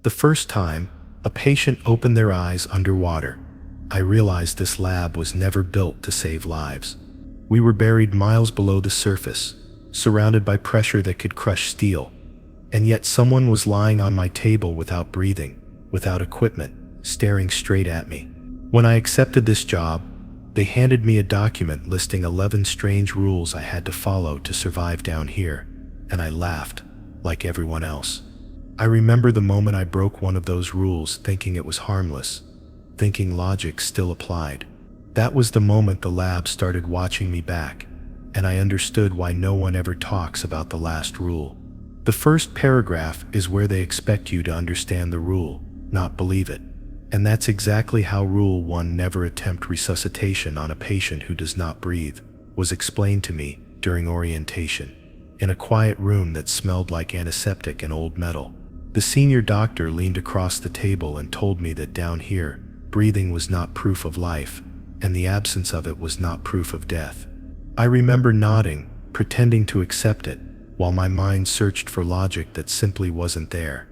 The first time, a patient opened their eyes underwater. I realized this lab was never built to save lives. We were buried miles below the surface, surrounded by pressure that could crush steel. And yet someone was lying on my table without breathing, without equipment, staring straight at me. When I accepted this job, they handed me a document listing 11 strange rules I had to follow to survive down here, and I laughed, like everyone else. I remember the moment I broke one of those rules thinking it was harmless, thinking logic still applied. That was the moment the lab started watching me back, and I understood why no one ever talks about the last rule. The first paragraph is where they expect you to understand the rule, not believe it. And that's exactly how Rule 1, never attempt resuscitation on a patient who does not breathe, was explained to me during orientation, in a quiet room that smelled like antiseptic and old metal. The senior doctor leaned across the table and told me that down here, breathing was not proof of life, and the absence of it was not proof of death. I remember nodding, pretending to accept it, while my mind searched for logic that simply wasn't there.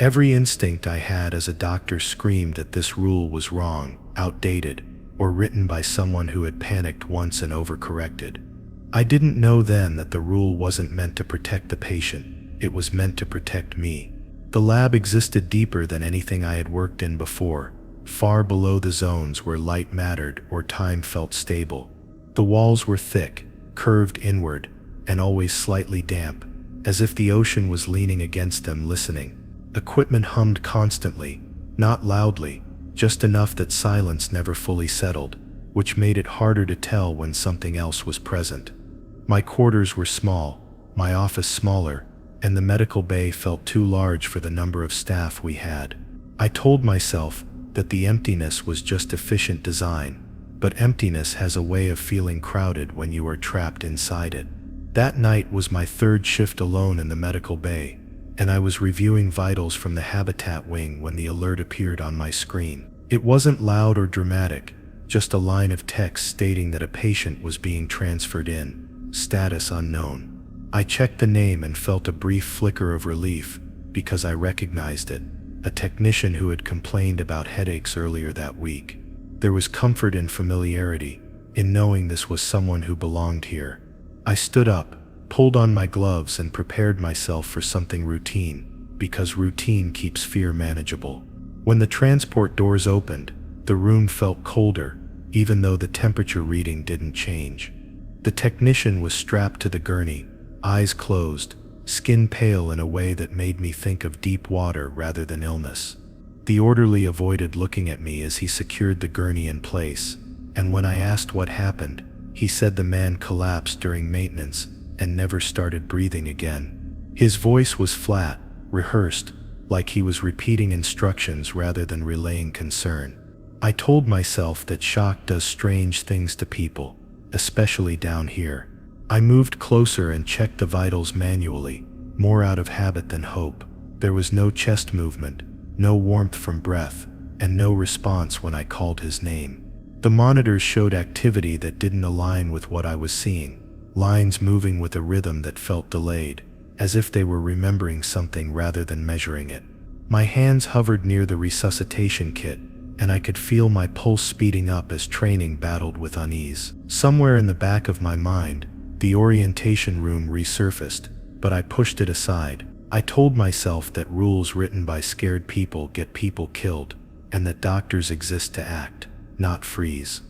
Every instinct I had as a doctor screamed that this rule was wrong, outdated, or written by someone who had panicked once and overcorrected. I didn't know then that the rule wasn't meant to protect the patient, it was meant to protect me. The lab existed deeper than anything I had worked in before, far below the zones where light mattered or time felt stable. The walls were thick, curved inward, and always slightly damp, as if the ocean was leaning against them listening. Equipment hummed constantly, not loudly, just enough that silence never fully settled, which made it harder to tell when something else was present. My quarters were small, my office smaller, and the medical bay felt too large for the number of staff we had. I told myself that the emptiness was just efficient design, but emptiness has a way of feeling crowded when you are trapped inside it. That night was my third shift alone in the medical bay, and I was reviewing vitals from the habitat wing when the alert appeared on my screen. It wasn't loud or dramatic, just a line of text stating that a patient was being transferred in, status unknown. I checked the name and felt a brief flicker of relief, because I recognized it, a technician who had complained about headaches earlier that week. There was comfort in familiarity, in knowing this was someone who belonged here. I stood up, pulled on my gloves, and prepared myself for something routine, because routine keeps fear manageable. When the transport doors opened, the room felt colder, even though the temperature reading didn't change. The technician was strapped to the gurney, eyes closed, skin pale in a way that made me think of deep water rather than illness. The orderly avoided looking at me as he secured the gurney in place, and when I asked what happened, he said the man collapsed during maintenance and never started breathing again. His voice was flat, rehearsed, like he was repeating instructions rather than relaying concern. I told myself that shock does strange things to people, especially down here. I moved closer and checked the vitals manually, more out of habit than hope. There was no chest movement, no warmth from breath, and no response when I called his name. The monitors showed activity that didn't align with what I was seeing, lines moving with a rhythm that felt delayed, as if they were remembering something rather than measuring it. My hands hovered near the resuscitation kit, and I could feel my pulse speeding up as training battled with unease. Somewhere in the back of my mind, the orientation room resurfaced, but I pushed it aside. I told myself that rules written by scared people get people killed, and that doctors exist to act, not freeze.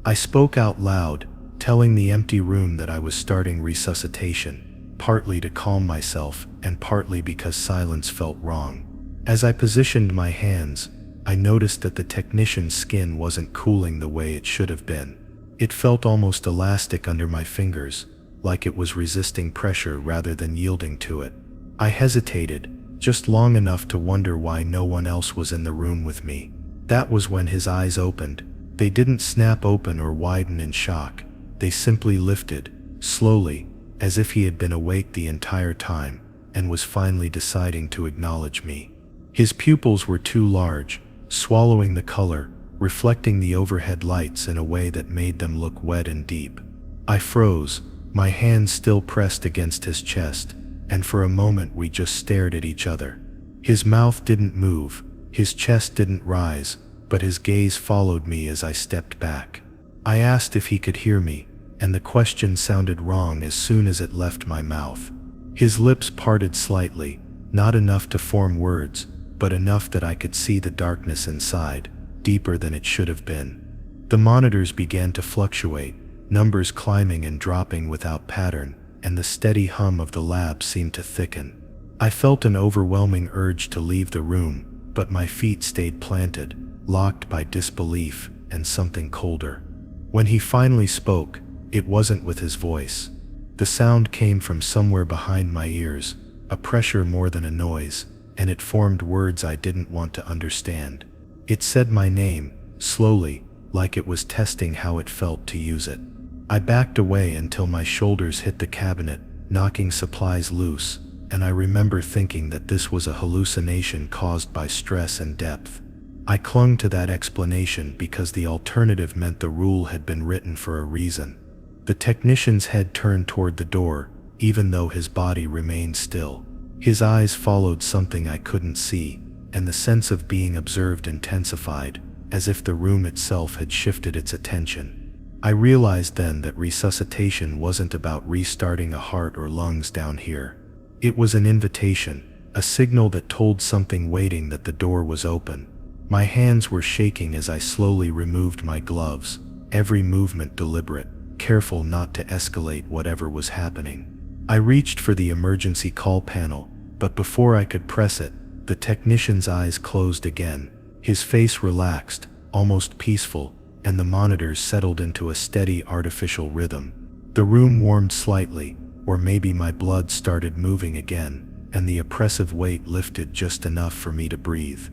I spoke out loud, telling the empty room that I was starting resuscitation, partly to calm myself and partly because silence felt wrong. As I positioned my hands, I noticed that the technician's skin wasn't cooling the way it should have been. It felt almost elastic under my fingers, like it was resisting pressure rather than yielding to it. I hesitated, just long enough to wonder why no one else was in the room with me. That was when his eyes opened. They didn't snap open or widen in shock. They simply lifted, slowly, as if he had been awake the entire time, and was finally deciding to acknowledge me. His pupils were too large, swallowing the color, reflecting the overhead lights in a way that made them look wet and deep. I froze, my hands still pressed against his chest, and for a moment we just stared at each other. His mouth didn't move, his chest didn't rise, but his gaze followed me as I stepped back. I asked if he could hear me, and the question sounded wrong as soon as it left my mouth. His lips parted slightly, not enough to form words, but enough that I could see the darkness inside, deeper than it should have been. The monitors began to fluctuate, numbers climbing and dropping without pattern, and the steady hum of the lab seemed to thicken. I felt an overwhelming urge to leave the room, but my feet stayed planted, locked by disbelief and something colder. When he finally spoke, it wasn't with his voice. The sound came from somewhere behind my ears, a pressure more than a noise, and it formed words I didn't want to understand. It said my name, slowly, like it was testing how it felt to use it. I backed away until my shoulders hit the cabinet, knocking supplies loose, and I remember thinking that this was a hallucination caused by stress and depth. I clung to that explanation because the alternative meant the rule had been written for a reason. The technician's head turned toward the door, even though his body remained still. His eyes followed something I couldn't see, and the sense of being observed intensified, as if the room itself had shifted its attention. I realized then that resuscitation wasn't about restarting a heart or lungs down here. It was an invitation, a signal that told something waiting that the door was open. My hands were shaking as I slowly removed my gloves, every movement deliberate, careful not to escalate whatever was happening. I reached for the emergency call panel, but before I could press it, the technician's eyes closed again. His face relaxed, almost peaceful, and the monitors settled into a steady artificial rhythm. The room warmed slightly, or maybe my blood started moving again, and the oppressive weight lifted just enough for me to breathe.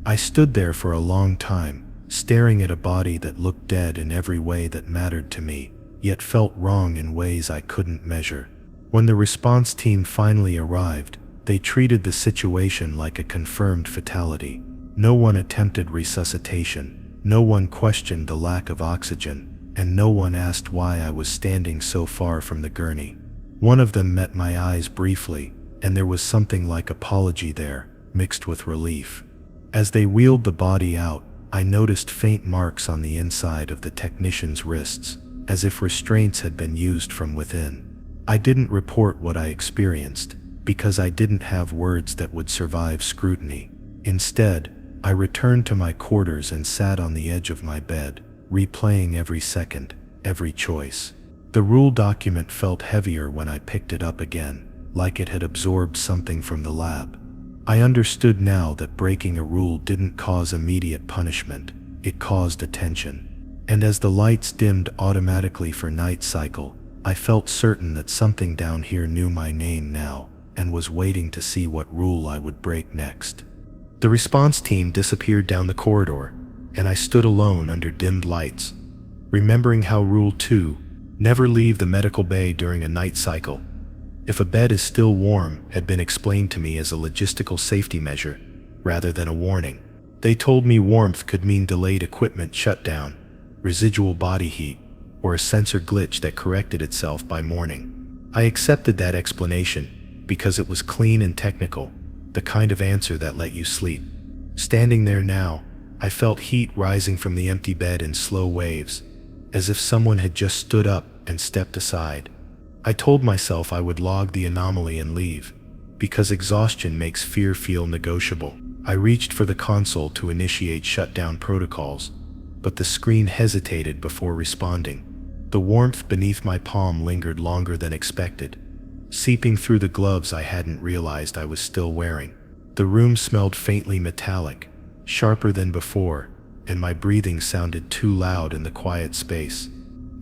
I stood there for a long time, staring at a body that looked dead in every way that mattered to me, yet felt wrong in ways I couldn't measure. When the response team finally arrived, they treated the situation like a confirmed fatality. No one attempted resuscitation. No one questioned the lack of oxygen, and no one asked why I was standing so far from the gurney. One of them met my eyes briefly, and there was something like apology there, mixed with relief. As they wheeled the body out, I noticed faint marks on the inside of the technician's wrists, as if restraints had been used from within. I didn't report what I experienced, because I didn't have words that would survive scrutiny. Instead, I returned to my quarters and sat on the edge of my bed, replaying every second, every choice. The rule document felt heavier when I picked it up again, like it had absorbed something from the lab. I understood now that breaking a rule didn't cause immediate punishment, it caused attention. And as the lights dimmed automatically for night cycle, I felt certain that something down here knew my name now, and was waiting to see what rule I would break next. The response team disappeared down the corridor, and I stood alone under dimmed lights, remembering how Rule 2, never leave the medical bay during a night cycle, if a bed is still warm, had been explained to me as a logistical safety measure, rather than a warning. They told me warmth could mean delayed equipment shutdown, residual body heat, or a sensor glitch that corrected itself by morning. I accepted that explanation, because it was clean and technical, the kind of answer that let you sleep. Standing there now, I felt heat rising from the empty bed in slow waves, as if someone had just stood up and stepped aside. I told myself I would log the anomaly and leave, because exhaustion makes fear feel negotiable. I reached for the console to initiate shutdown protocols, but the screen hesitated before responding. The warmth beneath my palm lingered longer than expected, seeping through the gloves I hadn't realized I was still wearing. The room smelled faintly metallic, sharper than before, and my breathing sounded too loud in the quiet space.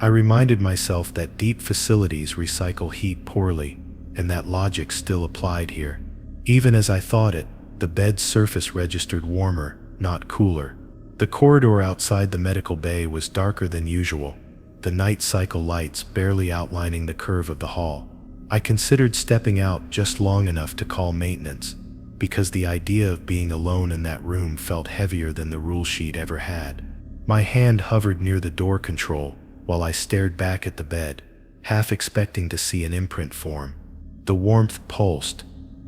I reminded myself that deep facilities recycle heat poorly, and that logic still applied here. Even as I thought it, the bed's surface registered warmer, not cooler. The corridor outside the medical bay was darker than usual, the night cycle lights barely outlining the curve of the hall. I considered stepping out just long enough to call maintenance, because the idea of being alone in that room felt heavier than the rule sheet ever had. My hand hovered near the door control while I stared back at the bed, half expecting to see an imprint form. The warmth pulsed,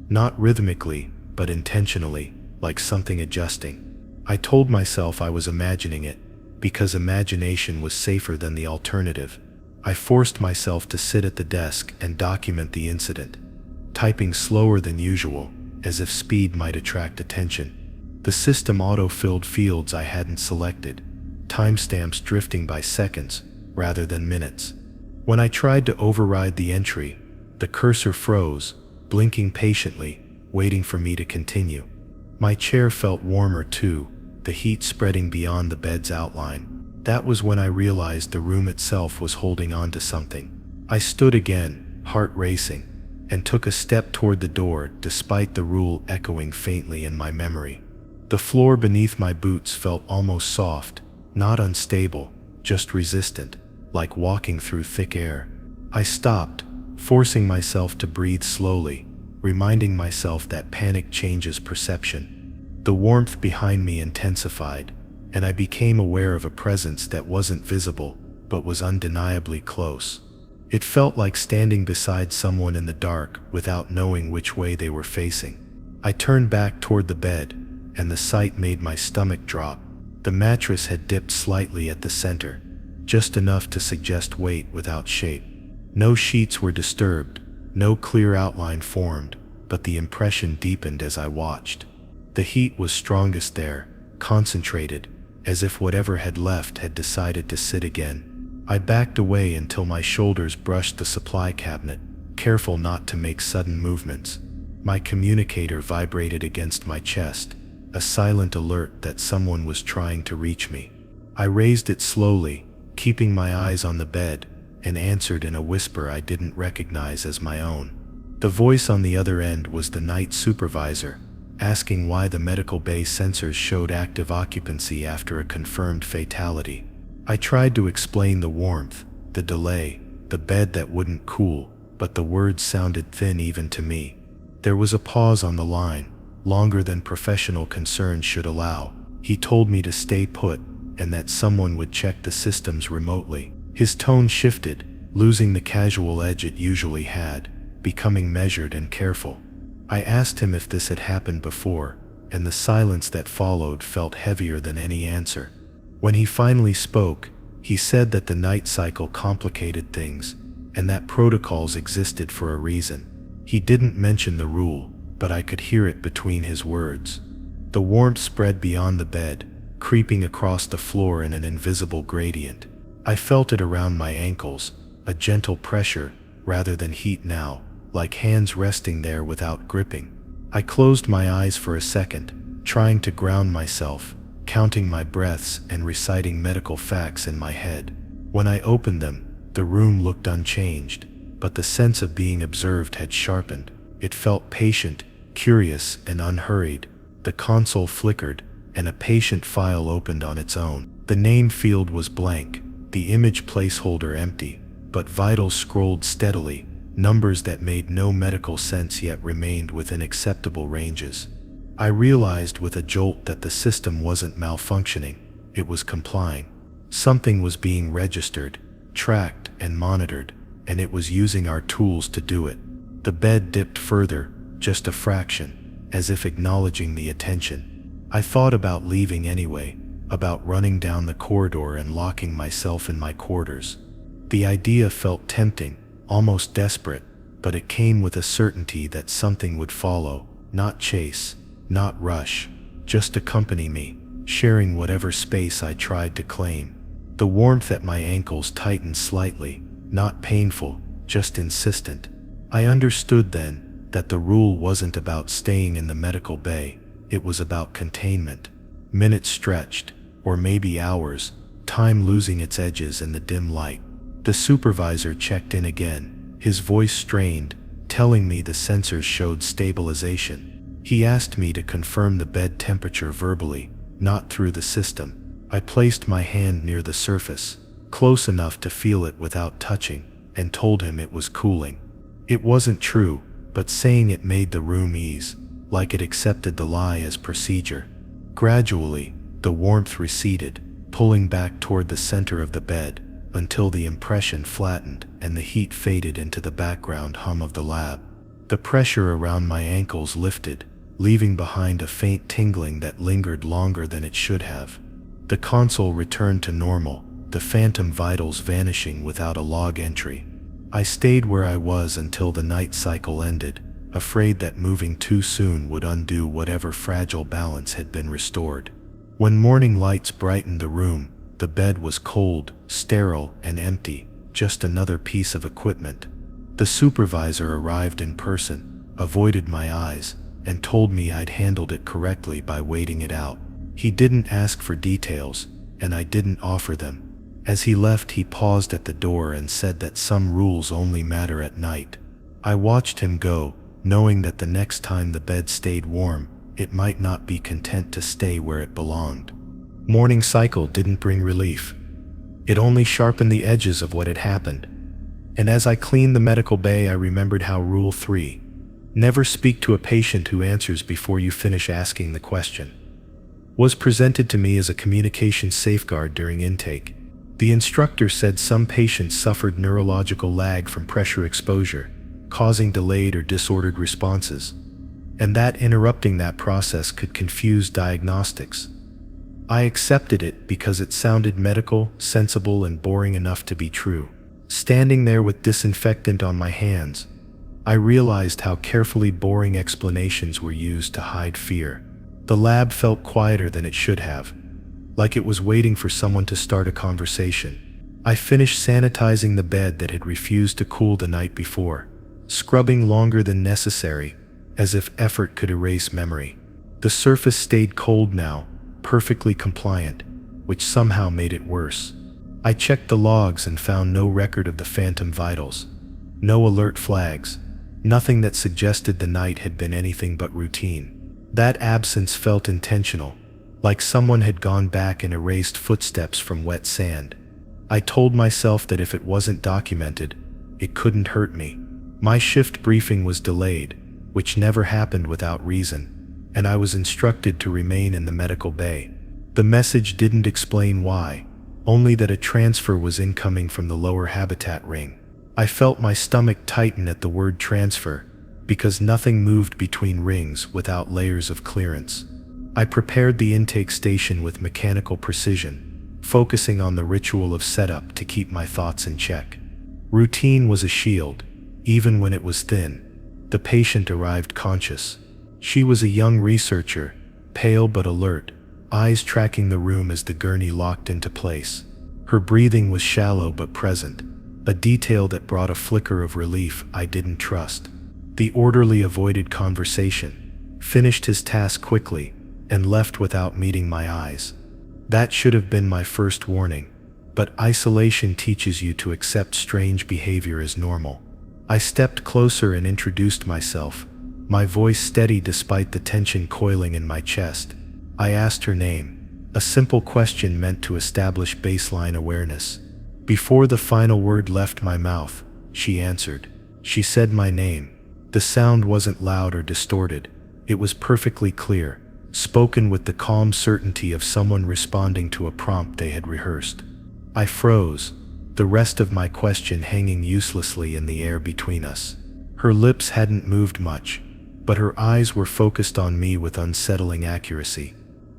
not rhythmically, but intentionally, like something adjusting. I told myself I was imagining it, because imagination was safer than the alternative. I forced myself to sit at the desk and document the incident, typing slower than usual, as if speed might attract attention. The system auto-filled fields I hadn't selected, timestamps drifting by seconds rather than minutes. When I tried to override the entry, the cursor froze, blinking patiently, waiting for me to continue. My chair felt warmer too, the heat spreading beyond the bed's outline. That was when I realized the room itself was holding on to something. I stood again, heart racing, and took a step toward the door despite the rule echoing faintly in my memory. The floor beneath my boots felt almost soft, not unstable, just resistant, like walking through thick air. I stopped, forcing myself to breathe slowly, reminding myself that panic changes perception. The warmth behind me intensified, and I became aware of a presence that wasn't visible, but was undeniably close. It felt like standing beside someone in the dark without knowing which way they were facing. I turned back toward the bed, and the sight made my stomach drop. The mattress had dipped slightly at the center, just enough to suggest weight without shape. No sheets were disturbed, no clear outline formed, but the impression deepened as I watched. The heat was strongest there, concentrated, as if whatever had left had decided to sit again. I backed away until my shoulders brushed the supply cabinet, careful not to make sudden movements. My communicator vibrated against my chest, a silent alert that someone was trying to reach me. I raised it slowly, keeping my eyes on the bed, and answered in a whisper I didn't recognize as my own. The voice on the other end was the night supervisor, asking why the medical bay sensors showed active occupancy after a confirmed fatality. I tried to explain the warmth, the delay, the bed that wouldn't cool, but the words sounded thin even to me. There was a pause on the line, longer than professional concern should allow. He told me to stay put, and that someone would check the systems remotely. His tone shifted, losing the casual edge it usually had, becoming measured and careful. I asked him if this had happened before, and the silence that followed felt heavier than any answer. When he finally spoke, he said that the night cycle complicated things, and that protocols existed for a reason. He didn't mention the rule, but I could hear it between his words. The warmth spread beyond the bed, creeping across the floor in an invisible gradient. I felt it around my ankles, a gentle pressure rather than heat now, like hands resting there without gripping. I closed my eyes for a second, trying to ground myself, counting my breaths and reciting medical facts in my head. When I opened them, the room looked unchanged, but the sense of being observed had sharpened. It felt patient, curious, and unhurried. The console flickered, and a patient file opened on its own. The name field was blank, the image placeholder empty, but vitals scrolled steadily. Numbers that made no medical sense yet remained within acceptable ranges. I realized with a jolt that the system wasn't malfunctioning, it was complying. Something was being registered, tracked, and monitored, and it was using our tools to do it. The bed dipped further, just a fraction, as if acknowledging the attention. I thought about leaving anyway, about running down the corridor and locking myself in my quarters. The idea felt tempting, almost desperate, but it came with a certainty that something would follow, not chase, not rush, just accompany me, sharing whatever space I tried to claim. The warmth at my ankles tightened slightly, not painful, just insistent. I understood then that the rule wasn't about staying in the medical bay, it was about containment. Minutes stretched, or maybe hours, time losing its edges in the dim light. The supervisor checked in again, his voice strained, telling me the sensors showed stabilization. He asked me to confirm the bed temperature verbally, not through the system. I placed my hand near the surface, close enough to feel it without touching, and told him it was cooling. It wasn't true, but saying it made the room ease, like it accepted the lie as procedure. Gradually, the warmth receded, pulling back toward the center of the bed, until the impression flattened and the heat faded into the background hum of the lab. The pressure around my ankles lifted, leaving behind a faint tingling that lingered longer than it should have. The console returned to normal, the phantom vitals vanishing without a log entry. I stayed where I was until the night cycle ended, afraid that moving too soon would undo whatever fragile balance had been restored. When morning lights brightened the room, the bed was cold, sterile, and empty, just another piece of equipment. The supervisor arrived in person, avoided my eyes, and told me I'd handled it correctly by waiting it out. He didn't ask for details, and I didn't offer them. As he left, he paused at the door and said that some rules only matter at night. I watched him go, knowing that the next time the bed stayed warm, it might not be content to stay where it belonged. Morning cycle didn't bring relief. It only sharpened the edges of what had happened. And as I cleaned the medical bay, I remembered how Rule 3, never speak to a patient who answers before you finish asking the question, was presented to me as a communication safeguard during intake. The instructor said some patients suffered neurological lag from pressure exposure, causing delayed or disordered responses, and that interrupting that process could confuse diagnostics. I accepted it because it sounded medical, sensible, and boring enough to be true. Standing there with disinfectant on my hands, I realized how carefully boring explanations were used to hide fear. The lab felt quieter than it should have, like it was waiting for someone to start a conversation. I finished sanitizing the bed that had refused to cool the night before, scrubbing longer than necessary, as if effort could erase memory. The surface stayed cold now, perfectly compliant, which somehow made it worse. I checked the logs and found no record of the phantom vitals, no alert flags, nothing that suggested the night had been anything but routine. That absence felt intentional, like someone had gone back and erased footsteps from wet sand. I told myself that if it wasn't documented, it couldn't hurt me. My shift briefing was delayed, which never happened without reason, and I was instructed to remain in the medical bay. The message didn't explain why, only that a transfer was incoming from the lower habitat ring. I felt my stomach tighten at the word transfer, because nothing moved between rings without layers of clearance. I prepared the intake station with mechanical precision, focusing on the ritual of setup to keep my thoughts in check. Routine was a shield, even when it was thin. The patient arrived conscious. She was a young researcher, pale but alert, eyes tracking the room as the gurney locked into place. Her breathing was shallow but present, a detail that brought a flicker of relief I didn't trust. The orderly avoided conversation, finished his task quickly, and left without meeting my eyes. That should have been my first warning, but isolation teaches you to accept strange behavior as normal. I stepped closer and introduced myself, my voice steady despite the tension coiling in my chest. I asked her name, a simple question meant to establish baseline awareness. Before the final word left my mouth, she answered. She said my name. The sound wasn't loud or distorted. It was perfectly clear, spoken with the calm certainty of someone responding to a prompt they had rehearsed. I froze, the rest of my question hanging uselessly in the air between us. Her lips hadn't moved much, but her eyes were focused on me with unsettling accuracy.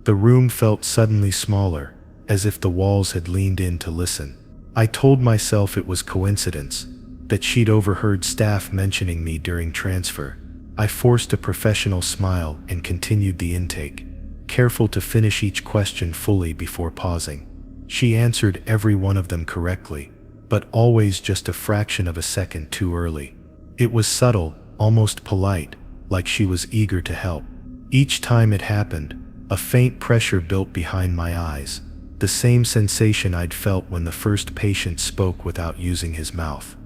The room felt suddenly smaller, as if the walls had leaned in to listen. I told myself it was coincidence, that she'd overheard staff mentioning me during transfer. I forced a professional smile and continued the intake, careful to finish each question fully before pausing. She answered every one of them correctly, but always just a fraction of a second too early. It was subtle, almost polite, like she was eager to help. Each time it happened, a faint pressure built behind my eyes, the same sensation I'd felt when the first patient spoke without using his mouth.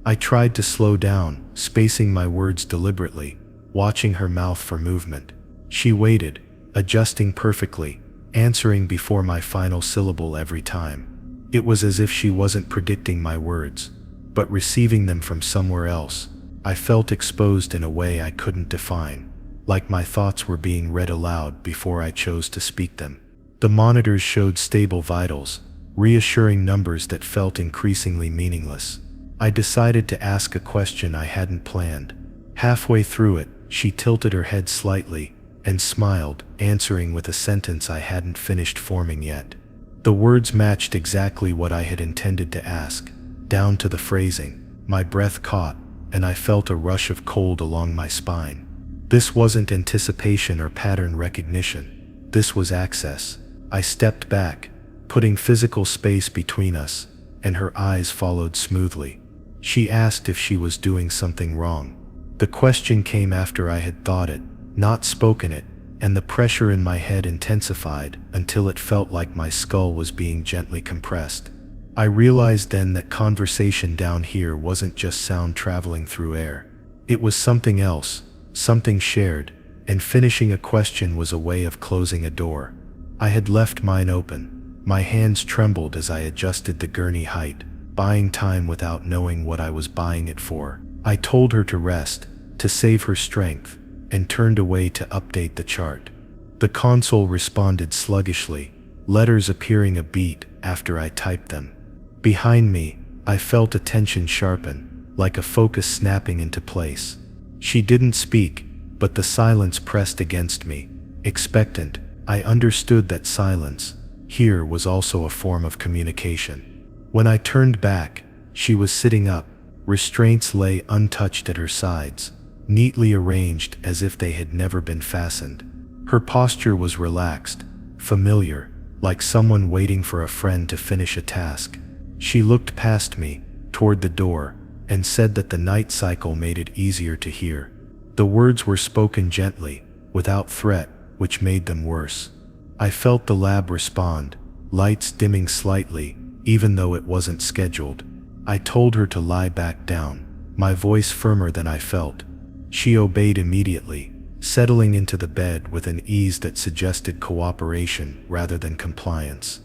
I tried to slow down, spacing my words deliberately, watching her mouth for movement. She waited, adjusting perfectly, answering before my final syllable every time. It was as if she wasn't predicting my words, but receiving them from somewhere else. I felt exposed in a way I couldn't define, like my thoughts were being read aloud before I chose to speak them. The monitors showed stable vitals, reassuring numbers that felt increasingly meaningless. I decided to ask a question I hadn't planned. Halfway through it, she tilted her head slightly, and smiled, answering with a sentence I hadn't finished forming yet. The words matched exactly what I had intended to ask, down to the phrasing. My breath caught, and I felt a rush of cold along my spine. This wasn't anticipation or pattern recognition. This was access. I stepped back, putting physical space between us, and her eyes followed smoothly. She asked if she was doing something wrong. The question came after I had thought it, not spoken it, and the pressure in my head intensified until it felt like my skull was being gently compressed. I realized then that conversation down here wasn't just sound traveling through air. It was something else, something shared, and finishing a question was a way of closing a door. I had left mine open. My hands trembled as I adjusted the gurney height, buying time without knowing what I was buying it for. I told her to rest, to save her strength, and turned away to update the chart. The console responded sluggishly, letters appearing a beat after I typed them. Behind me, I felt attention sharpen, like a focus snapping into place. She didn't speak, but the silence pressed against me. Expectant, I understood that silence, here, was also a form of communication. When I turned back, she was sitting up. Restraints lay untouched at her sides, neatly arranged as if they had never been fastened. Her posture was relaxed, familiar, like someone waiting for a friend to finish a task. She looked past me, toward the door, and said that the night cycle made it easier to hear. The words were spoken gently, without threat, which made them worse. I felt the lab respond, lights dimming slightly, even though it wasn't scheduled. I told her to lie back down, my voice firmer than I felt. She obeyed immediately, settling into the bed with an ease that suggested cooperation rather than compliance.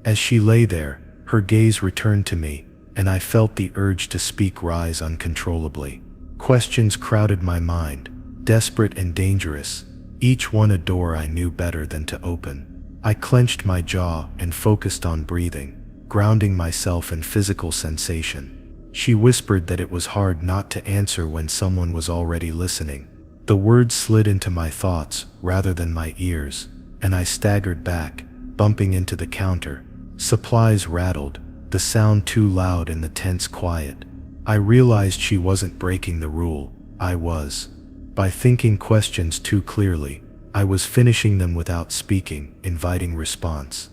As she lay there, her gaze returned to me, and I felt the urge to speak rise uncontrollably. Questions crowded my mind, desperate and dangerous, each one a door I knew better than to open. I clenched my jaw and focused on breathing, grounding myself in physical sensation. She whispered that it was hard not to answer when someone was already listening. The words slid into my thoughts rather than my ears, and I staggered back, bumping into the counter. Supplies rattled, the sound too loud in the tense quiet. I realized she wasn't breaking the rule, I was. By thinking questions too clearly, I was finishing them without speaking, inviting response.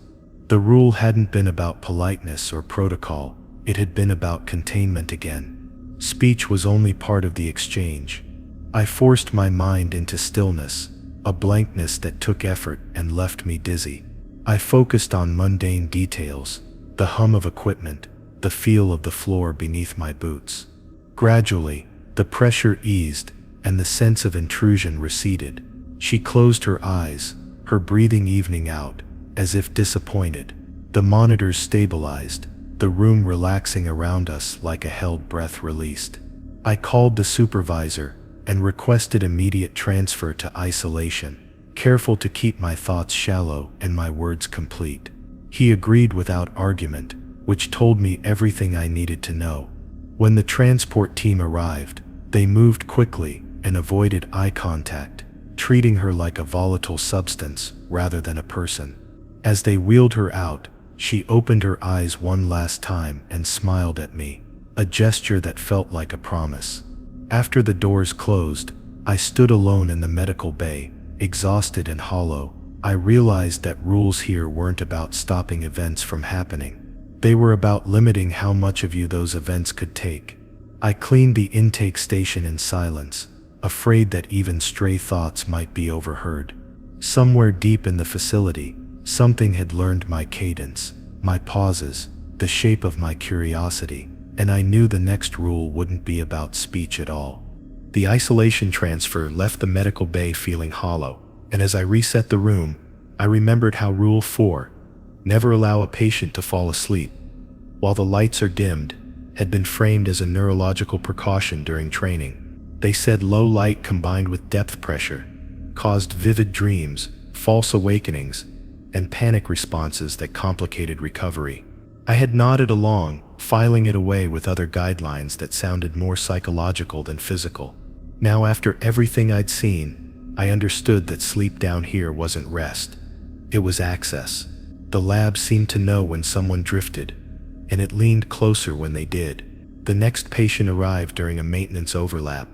The rule hadn't been about politeness or protocol, it had been about containment again. Speech was only part of the exchange. I forced my mind into stillness, a blankness that took effort and left me dizzy. I focused on mundane details, the hum of equipment, the feel of the floor beneath my boots. Gradually, the pressure eased, and the sense of intrusion receded. She closed her eyes, her breathing evening out, as if disappointed. The monitors stabilized, the room relaxing around us like a held breath released. I called the supervisor and requested immediate transfer to isolation, careful to keep my thoughts shallow and my words complete. He agreed without argument, which told me everything I needed to know. When the transport team arrived, they moved quickly and avoided eye contact, treating her like a volatile substance rather than a person. As they wheeled her out, she opened her eyes one last time and smiled at me, a gesture that felt like a promise. After the doors closed, I stood alone in the medical bay, exhausted and hollow. I realized that rules here weren't about stopping events from happening. They were about limiting how much of you those events could take. I cleaned the intake station in silence, afraid that even stray thoughts might be overheard. Somewhere deep in the facility, something had learned my cadence, my pauses, the shape of my curiosity, and I knew the next rule wouldn't be about speech at all. The isolation transfer left the medical bay feeling hollow, and as I reset the room, I remembered how Rule 4, never allow a patient to fall asleep while the lights are dimmed, had been framed as a neurological precaution during training. They said low light combined with depth pressure caused vivid dreams, false awakenings, and panic responses that complicated recovery. I had nodded along, filing it away with other guidelines that sounded more psychological than physical. Now, after everything I'd seen, I understood that sleep down here wasn't rest. It was access. The lab seemed to know when someone drifted, and it leaned closer when they did. The next patient arrived during a maintenance overlap,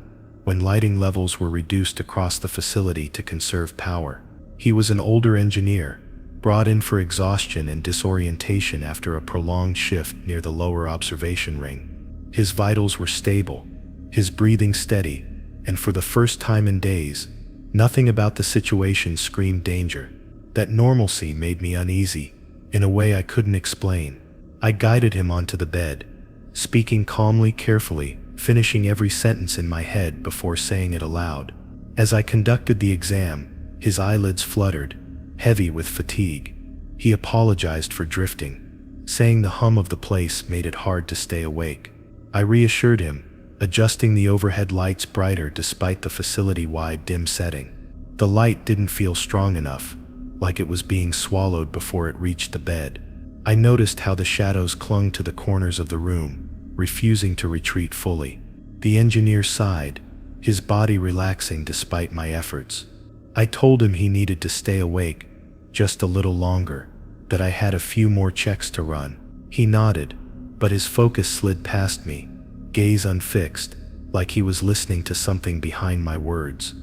when lighting levels were reduced across the facility to conserve power. He was an older engineer, brought in for exhaustion and disorientation after a prolonged shift near the lower observation ring. His vitals were stable, his breathing steady, and for the first time in days, nothing about the situation screamed danger. That normalcy made me uneasy, in a way I couldn't explain. I guided him onto the bed, speaking calmly, carefully, finishing every sentence in my head before saying it aloud. As I conducted the exam, his eyelids fluttered, heavy with fatigue. He apologized for drifting, saying the hum of the place made it hard to stay awake. I reassured him, adjusting the overhead lights brighter despite the facility-wide dim setting. The light didn't feel strong enough, like it was being swallowed before it reached the bed. I noticed how the shadows clung to the corners of the room, refusing to retreat fully. The engineer sighed, his body relaxing despite my efforts. I told him he needed to stay awake just a little longer, that I had a few more checks to run. He nodded, but his focus slid past me, gaze unfixed, like he was listening to something behind my words.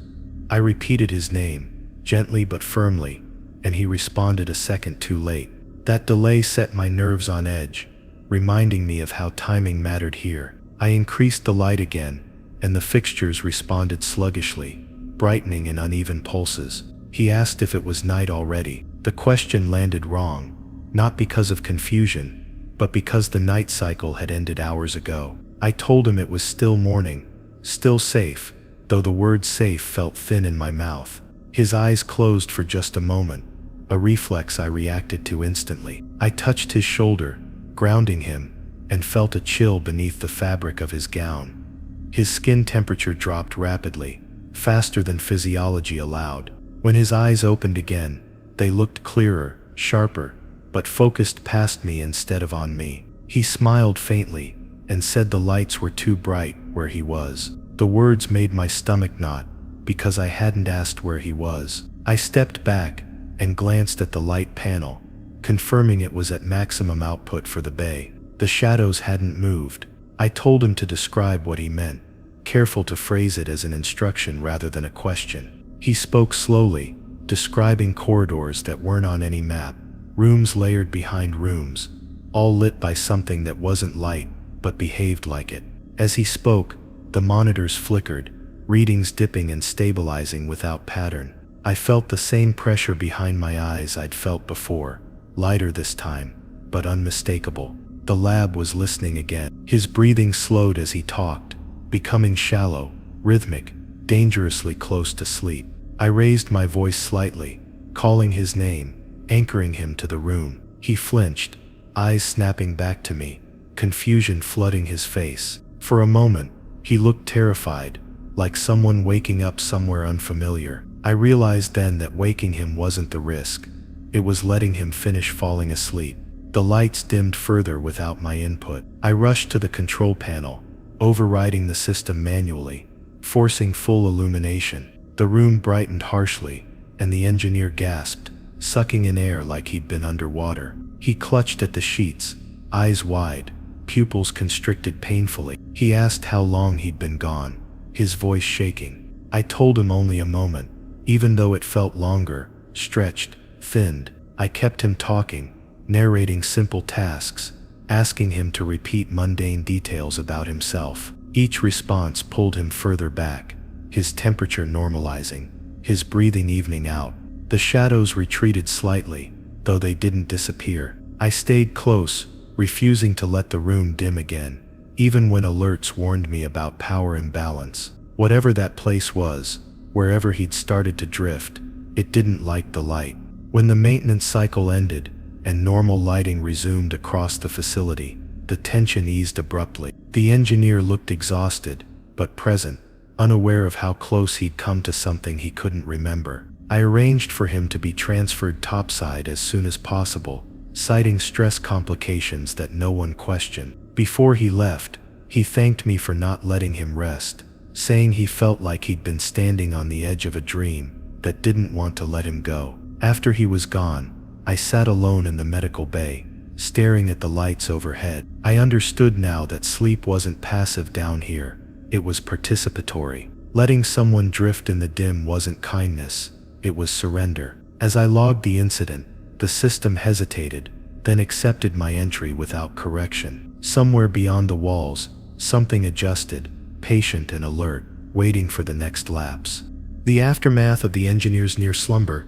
I repeated his name, gently but firmly, and he responded a second too late. That delay set my nerves on edge, reminding me of how timing mattered here. I increased the light again, and the fixtures responded sluggishly, brightening in uneven pulses. He asked if it was night already. The question landed wrong, not because of confusion, but because the night cycle had ended hours ago. I told him it was still morning, still safe, though the word safe felt thin in my mouth. His eyes closed for just a moment, a reflex I reacted to instantly. I touched his shoulder, grounding him, and felt a chill beneath the fabric of his gown. His skin temperature dropped rapidly, faster than physiology allowed. When his eyes opened again, they looked clearer, sharper, but focused past me instead of on me. He smiled faintly and said the lights were too bright where he was. The words made my stomach knot, because I hadn't asked where he was. I stepped back and glanced at the light panel, confirming it was at maximum output for the bay. The shadows hadn't moved. I told him to describe what he meant, careful to phrase it as an instruction rather than a question. He spoke slowly, describing corridors that weren't on any map, rooms layered behind rooms, all lit by something that wasn't light, but behaved like it. As he spoke, the monitors flickered, readings dipping and stabilizing without pattern. I felt the same pressure behind my eyes I'd felt before, lighter this time, but unmistakable. The lab was listening again. His breathing slowed as he talked, becoming shallow, rhythmic, dangerously close to sleep. I raised my voice slightly, calling his name, anchoring him to the room. He flinched, eyes snapping back to me, confusion flooding his face. For a moment, he looked terrified, like someone waking up somewhere unfamiliar. I realized then that waking him wasn't the risk. It was letting him finish falling asleep. The lights dimmed further without my input. I rushed to the control panel, overriding the system manually, forcing full illumination. The room brightened harshly, and the engineer gasped, sucking in air like he'd been underwater. He clutched at the sheets, eyes wide, pupils constricted painfully. He asked how long he'd been gone, his voice shaking. I told him only a moment, even though it felt longer, stretched, thinned. I kept him talking, narrating simple tasks, asking him to repeat mundane details about himself. Each response pulled him further back, his temperature normalizing, his breathing evening out. The shadows retreated slightly, though they didn't disappear. I stayed close, refusing to let the room dim again, even when alerts warned me about power imbalance. Whatever that place was, wherever he'd started to drift, it didn't like the light. When the maintenance cycle ended, and normal lighting resumed across the facility, the tension eased abruptly. The engineer looked exhausted, but present, unaware of how close he'd come to something he couldn't remember. I arranged for him to be transferred topside as soon as possible, citing stress complications that no one questioned. Before he left, he thanked me for not letting him rest, saying he felt like he'd been standing on the edge of a dream that didn't want to let him go. After he was gone, I sat alone in the medical bay, staring at the lights overhead. I understood now that sleep wasn't passive down here, it was participatory. Letting someone drift in the dim wasn't kindness, it was surrender. As I logged the incident, the system hesitated, then accepted my entry without correction. Somewhere beyond the walls, something adjusted, patient and alert, waiting for the next lapse. The aftermath of the engineer's near slumber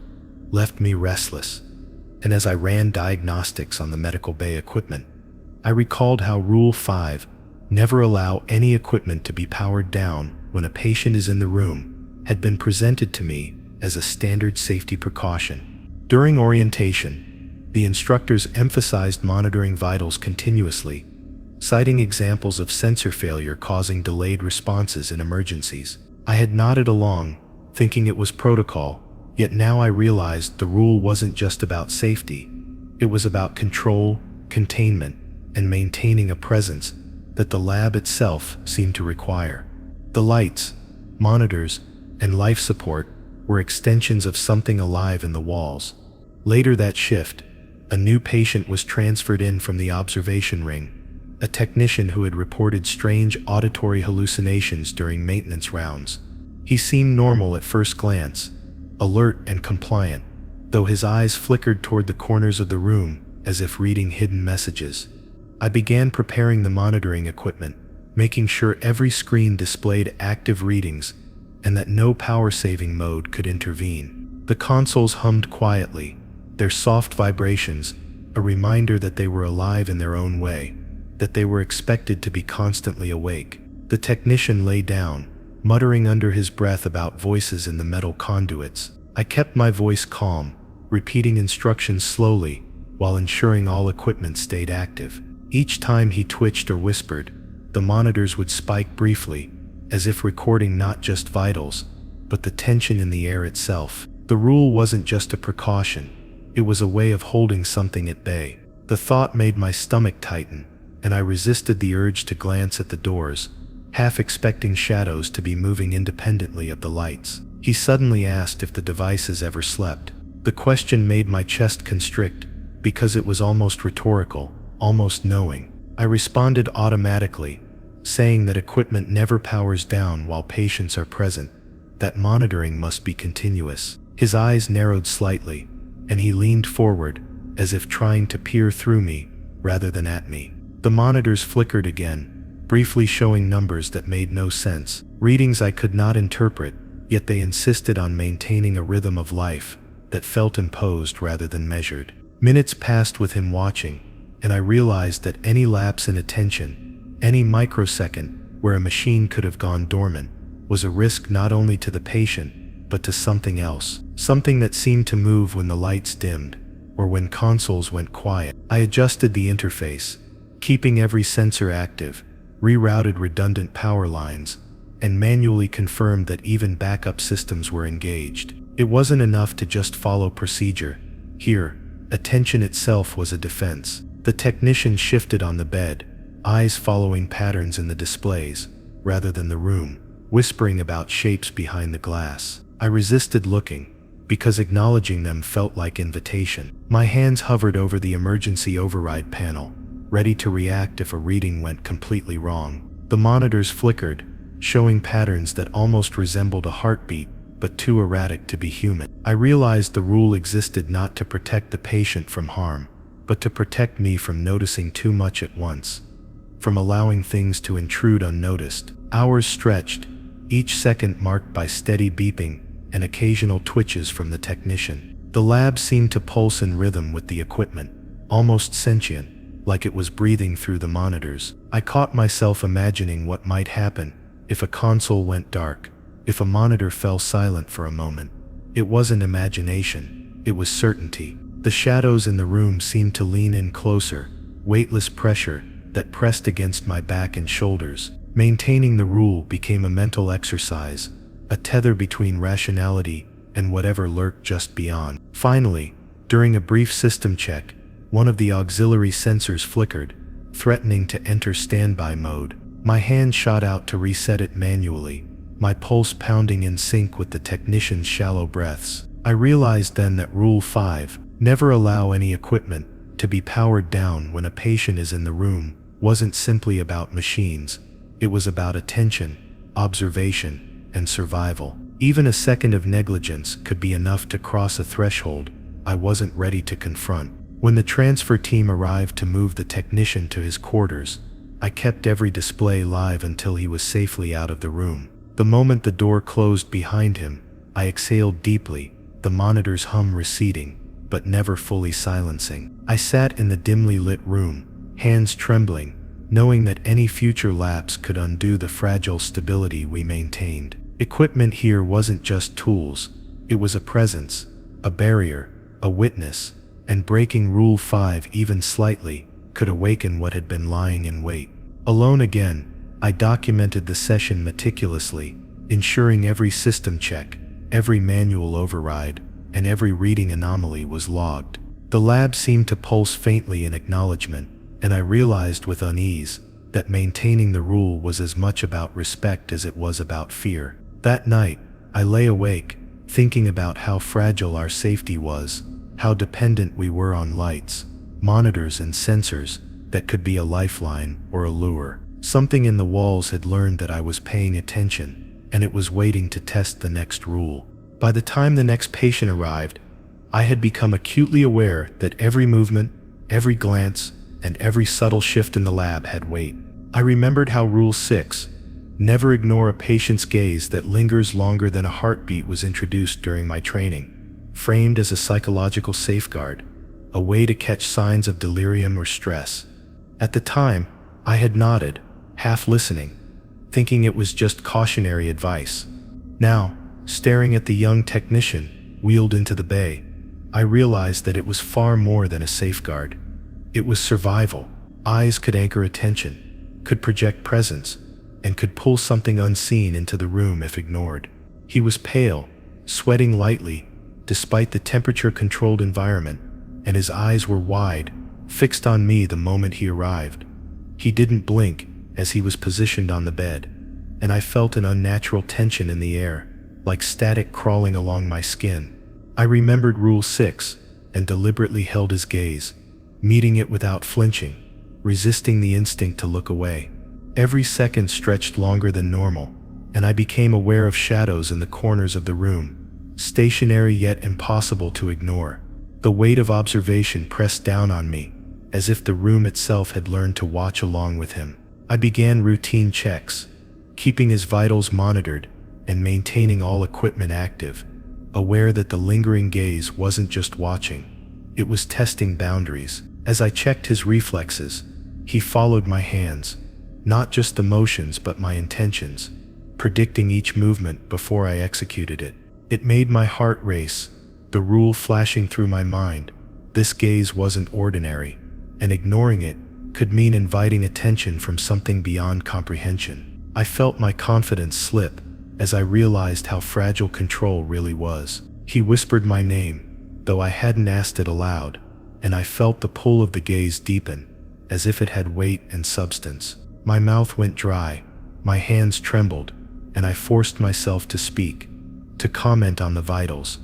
left me restless, and as I ran diagnostics on the medical bay equipment, I recalled how Rule 5, never allow any equipment to be powered down when a patient is in the room, had been presented to me as a standard safety precaution. During orientation, the instructors emphasized monitoring vitals continuously, citing examples of sensor failure causing delayed responses in emergencies. I had nodded along, thinking it was protocol, yet now I realized the rule wasn't just about safety. It was about control, containment, and maintaining a presence that the lab itself seemed to require. The lights, monitors, and life support were extensions of something alive in the walls. Later that shift, a new patient was transferred in from the observation ring, a technician who had reported strange auditory hallucinations during maintenance rounds. He seemed normal at first glance, alert and compliant, though his eyes flickered toward the corners of the room as if reading hidden messages. I began preparing the monitoring equipment, making sure every screen displayed active readings and that no power-saving mode could intervene. The consoles hummed quietly, their soft vibrations a reminder that they were alive in their own way, that they were expected to be constantly awake. The technician lay down, muttering under his breath about voices in the metal conduits. I kept my voice calm, repeating instructions slowly while ensuring all equipment stayed active. Each time he twitched or whispered, the monitors would spike briefly, as if recording not just vitals, but the tension in the air itself. The rule wasn't just a precaution, it was a way of holding something at bay. The thought made my stomach tighten, and I resisted the urge to glance at the doors, half expecting shadows to be moving independently of the lights. He suddenly asked if the devices ever slept. The question made my chest constrict, because it was almost rhetorical, almost knowing. I responded automatically, saying that equipment never powers down while patients are present, that monitoring must be continuous. His eyes narrowed slightly, and he leaned forward, as if trying to peer through me, rather than at me. The monitors flickered again, briefly showing numbers that made no sense, readings I could not interpret, yet they insisted on maintaining a rhythm of life that felt imposed rather than measured. Minutes passed with him watching, and I realized that any lapse in attention, any microsecond where a machine could have gone dormant, was a risk not only to the patient, but to something else, something that seemed to move when the lights dimmed, or when consoles went quiet. I adjusted the interface, keeping every sensor active, rerouted redundant power lines, and manually confirmed that even backup systems were engaged. It wasn't enough to just follow procedure. Here, attention itself was a defense. The technician shifted on the bed, eyes following patterns in the displays, rather than the room, whispering about shapes behind the glass. I resisted looking, because acknowledging them felt like invitation. My hands hovered over the emergency override panel, ready to react if a reading went completely wrong. The monitors flickered, showing patterns that almost resembled a heartbeat, but too erratic to be human. I realized the rule existed not to protect the patient from harm, but to protect me from noticing too much at once, from allowing things to intrude unnoticed. Hours stretched, each second marked by steady beeping and occasional twitches from the technician. The lab seemed to pulse in rhythm with the equipment, almost sentient, like it was breathing through the monitors. I caught myself imagining what might happen if a console went dark, if a monitor fell silent for a moment. It wasn't imagination, it was certainty. The shadows in the room seemed to lean in closer, weightless pressure that pressed against my back and shoulders. Maintaining the rule became a mental exercise, a tether between rationality and whatever lurked just beyond. Finally, during a brief system check, one of the auxiliary sensors flickered, threatening to enter standby mode. My hand shot out to reset it manually, my pulse pounding in sync with the technician's shallow breaths. I realized then that Rule 5, never allow any equipment to be powered down when a patient is in the room, wasn't simply about machines. It was about attention, observation, and survival. Even a second of negligence could be enough to cross a threshold I wasn't ready to confront. When the transfer team arrived to move the technician to his quarters, I kept every display live until he was safely out of the room. The moment the door closed behind him, I exhaled deeply, the monitor's hum receding, but never fully silencing. I sat in the dimly lit room, hands trembling, knowing that any future lapse could undo the fragile stability we maintained. Equipment here wasn't just tools, it was a presence, a barrier, a witness, and breaking Rule 5 even slightly could awaken what had been lying in wait. Alone again, I documented the session meticulously, ensuring every system check, every manual override, and every reading anomaly was logged. The lab seemed to pulse faintly in acknowledgement, and I realized with unease that maintaining the rule was as much about respect as it was about fear. That night, I lay awake, thinking about how fragile our safety was, how dependent we were on lights, monitors, and sensors that could be a lifeline or a lure. Something in the walls had learned that I was paying attention, and it was waiting to test the next rule. By the time the next patient arrived, I had become acutely aware that every movement, every glance, and every subtle shift in the lab had weight. I remembered how Rule 6, never ignore a patient's gaze that lingers longer than a heartbeat, was introduced during my training, framed as a psychological safeguard, a way to catch signs of delirium or stress. At the time, I had nodded, half listening, thinking it was just cautionary advice. Now, staring at the young technician wheeled into the bay, I realized that it was far more than a safeguard. It was survival. Eyes could anchor attention, could project presence, and could pull something unseen into the room if ignored. He was pale, sweating lightly, despite the temperature-controlled environment, and his eyes were wide, fixed on me the moment he arrived. He didn't blink as he was positioned on the bed, and I felt an unnatural tension in the air, like static crawling along my skin. I remembered Rule 6 and deliberately held his gaze, meeting it without flinching, resisting the instinct to look away. Every second stretched longer than normal, and I became aware of shadows in the corners of the room, stationary yet impossible to ignore. The weight of observation pressed down on me, as if the room itself had learned to watch along with him. I began routine checks, keeping his vitals monitored and maintaining all equipment active, aware that the lingering gaze wasn't just watching, it was testing boundaries. As I checked his reflexes, he followed my hands, not just the motions but my intentions, predicting each movement before I executed it. It made my heart race, the rule flashing through my mind. This gaze wasn't ordinary, and ignoring it could mean inviting attention from something beyond comprehension. I felt my confidence slip as I realized how fragile control really was. He whispered my name, though I hadn't asked it aloud, and I felt the pull of the gaze deepen, as if it had weight and substance. My mouth went dry, my hands trembled, and I forced myself to speak, to comment on the vitals,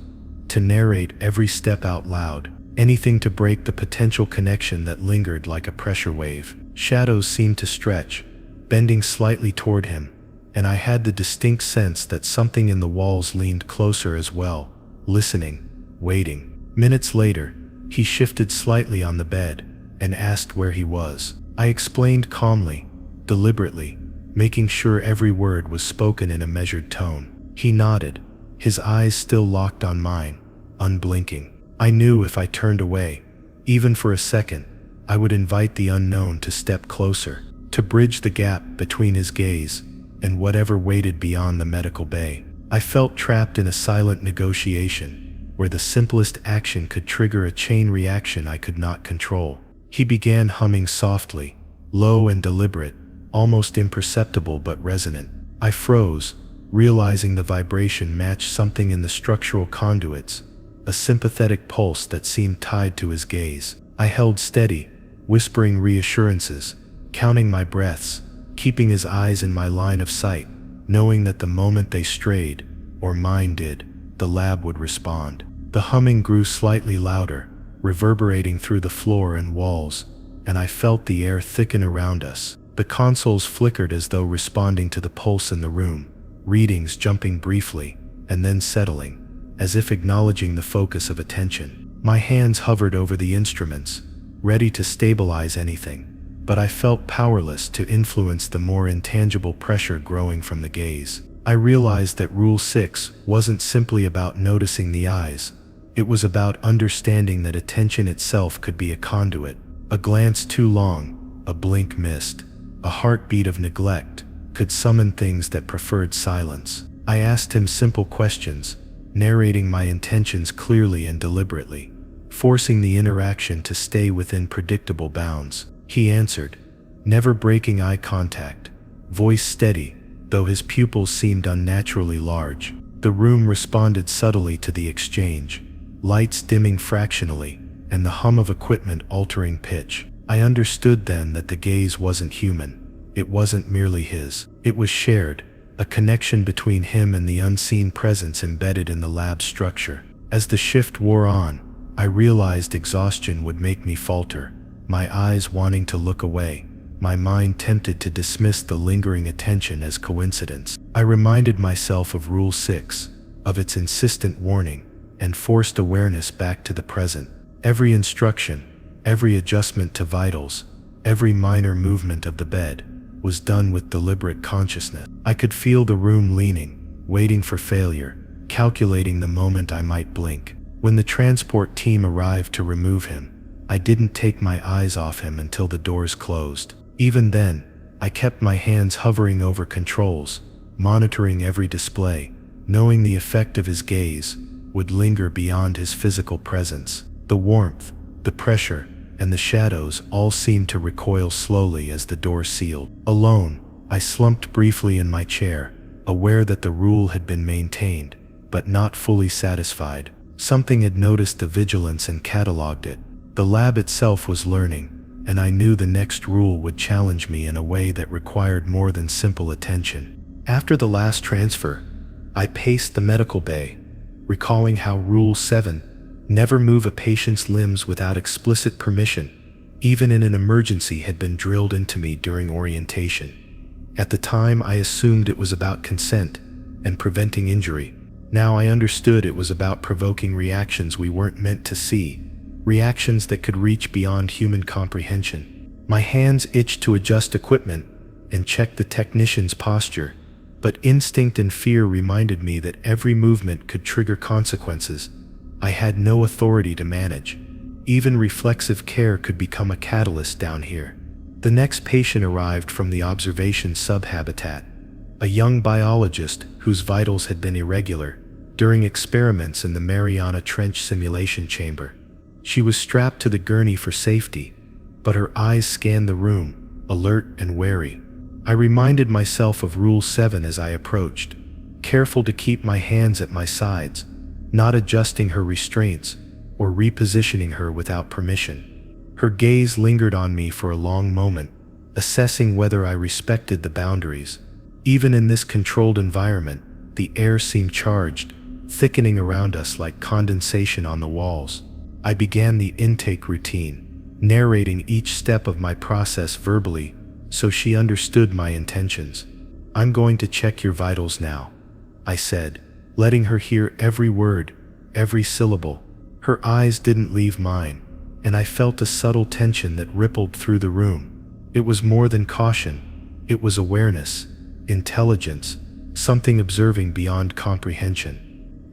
to narrate every step out loud, anything to break the potential connection that lingered like a pressure wave. Shadows seemed to stretch, bending slightly toward him, and I had the distinct sense that something in the walls leaned closer as well, listening, waiting. Minutes later, he shifted slightly on the bed and asked where he was. I explained calmly, deliberately, making sure every word was spoken in a measured tone. He nodded, his eyes still locked on mine, unblinking. I knew if I turned away, even for a second, I would invite the unknown to step closer, to bridge the gap between his gaze and whatever waited beyond the medical bay. I felt trapped in a silent negotiation, where the simplest action could trigger a chain reaction I could not control. He began humming softly, low and deliberate, almost imperceptible but resonant. I froze, realizing the vibration matched something in the structural conduits, a sympathetic pulse that seemed tied to his gaze. I held steady, whispering reassurances, counting my breaths, keeping his eyes in my line of sight, knowing that the moment they strayed, or mine did, the lab would respond. The humming grew slightly louder, reverberating through the floor and walls, and I felt the air thicken around us. The consoles flickered as though responding to the pulse in the room, readings jumping briefly, and then settling, as if acknowledging the focus of attention. My hands hovered over the instruments, ready to stabilize anything, but I felt powerless to influence the more intangible pressure growing from the gaze. I realized that Rule 6 wasn't simply about noticing the eyes. It was about understanding that attention itself could be a conduit. A glance too long, a blink missed, a heartbeat of neglect could summon things that preferred silence. I asked him simple questions, narrating my intentions clearly and deliberately, forcing the interaction to stay within predictable bounds. He answered, never breaking eye contact, voice steady, though his pupils seemed unnaturally large. The room responded subtly to the exchange, lights dimming fractionally, and the hum of equipment altering pitch. I understood then that the gaze wasn't human. It wasn't merely his. It was shared, a connection between him and the unseen presence embedded in the lab structure. As the shift wore on, I realized exhaustion would make me falter, my eyes wanting to look away, my mind tempted to dismiss the lingering attention as coincidence. I reminded myself of Rule 6, of its insistent warning, and forced awareness back to the present. Every instruction, every adjustment to vitals, every minor movement of the bed was done with deliberate consciousness. I could feel the room leaning, waiting for failure, calculating the moment I might blink. When the transport team arrived to remove him, I didn't take my eyes off him until the doors closed. Even then, I kept my hands hovering over controls, monitoring every display, knowing the effect of his gaze would linger beyond his physical presence. The warmth, the pressure, and the shadows all seemed to recoil slowly as the door sealed. Alone, I slumped briefly in my chair, aware that the rule had been maintained, but not fully satisfied. Something had noticed the vigilance and cataloged it. The lab itself was learning, and I knew the next rule would challenge me in a way that required more than simple attention. After the last transfer, I paced the medical bay, recalling how Rule 7, never move a patient's limbs without explicit permission, even in an emergency, had been drilled into me during orientation. At the time, I assumed it was about consent and preventing injury. Now I understood it was about provoking reactions we weren't meant to see, reactions that could reach beyond human comprehension. My hands itched to adjust equipment and check the technician's posture, but instinct and fear reminded me that every movement could trigger consequences I had no authority to manage. Even reflexive care could become a catalyst down here. The next patient arrived from the observation subhabitat, a young biologist whose vitals had been irregular during experiments in the Mariana Trench simulation chamber. She was strapped to the gurney for safety, but her eyes scanned the room, alert and wary. I reminded myself of Rule 7 as I approached, careful to keep my hands at my sides, not adjusting her restraints or repositioning her without permission. Her gaze lingered on me for a long moment, assessing whether I respected the boundaries. Even in this controlled environment, the air seemed charged, thickening around us like condensation on the walls. I began the intake routine, narrating each step of my process verbally so she understood my intentions. "I'm going to check your vitals now," I said, letting her hear every word, every syllable. Her eyes didn't leave mine, and I felt a subtle tension that rippled through the room. It was more than caution. It was awareness, intelligence, something observing beyond comprehension.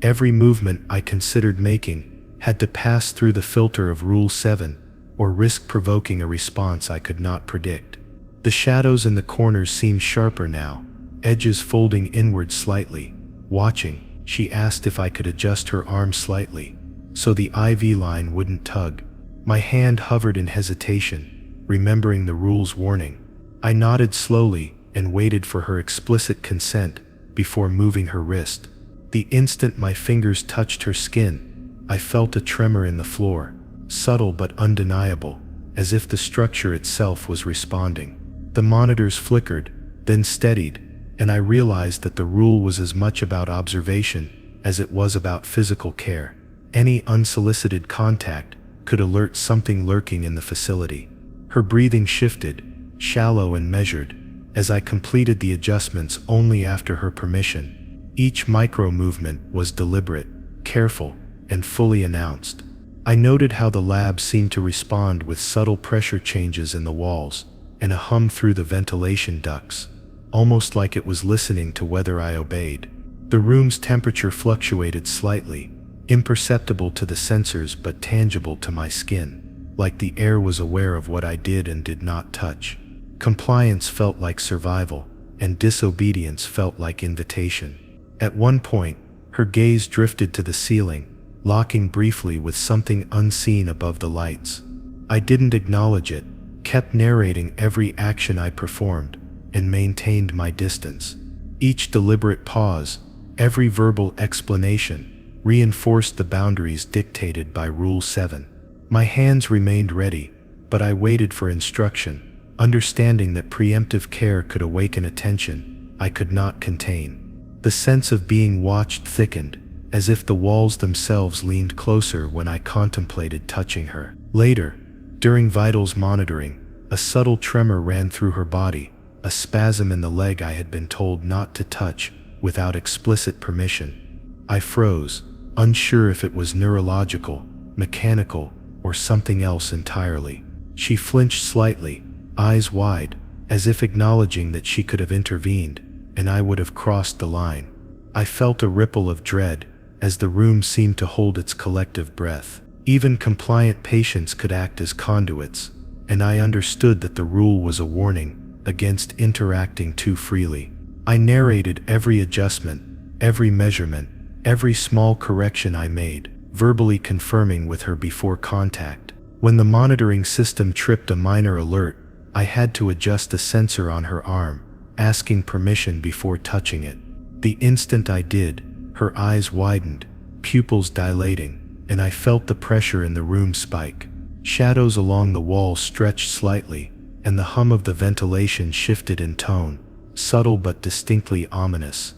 Every movement I considered making had to pass through the filter of Rule 7, or risk provoking a response I could not predict. The shadows in the corners seemed sharper now, edges folding inward slightly. Watching, she asked if I could adjust her arm slightly, so the IV line wouldn't tug. My hand hovered in hesitation, remembering the rule's warning. I nodded slowly and waited for her explicit consent before moving her wrist. The instant my fingers touched her skin, I felt a tremor in the floor, subtle but undeniable, as if the structure itself was responding. The monitors flickered, then steadied, and I realized that the rule was as much about observation as it was about physical care. Any unsolicited contact could alert something lurking in the facility. Her breathing shifted, shallow and measured, as I completed the adjustments only after her permission. Each micro-movement was deliberate, careful, and fully announced. I noted how the lab seemed to respond with subtle pressure changes in the walls and a hum through the ventilation ducts, almost like it was listening to whether I obeyed. The room's temperature fluctuated slightly, imperceptible to the sensors but tangible to my skin, like the air was aware of what I did and did not touch. Compliance felt like survival, and disobedience felt like invitation. At one point, her gaze drifted to the ceiling, locking briefly with something unseen above the lights. I didn't acknowledge it, kept narrating every action I performed, and maintained my distance. Each deliberate pause, every verbal explanation, reinforced the boundaries dictated by Rule 7. My hands remained ready, but I waited for instruction, understanding that preemptive care could awaken attention I could not contain. The sense of being watched thickened, as if the walls themselves leaned closer when I contemplated touching her. Later, during vitals monitoring, a subtle tremor ran through her body, a spasm in the leg I had been told not to touch without explicit permission. I froze, unsure if it was neurological, mechanical, or something else entirely. She flinched slightly, eyes wide, as if acknowledging that she could have intervened, and I would have crossed the line. I felt a ripple of dread, as the room seemed to hold its collective breath. Even compliant patients could act as conduits, and I understood that the rule was a warning against interacting too freely. I narrated every adjustment, every measurement, every small correction I made, verbally confirming with her before contact. When the monitoring system tripped a minor alert, I had to adjust the sensor on her arm, asking permission before touching it. The instant I did, her eyes widened, pupils dilating, and I felt the pressure in the room spike. Shadows along the wall stretched slightly, and the hum of the ventilation shifted in tone, subtle but distinctly ominous.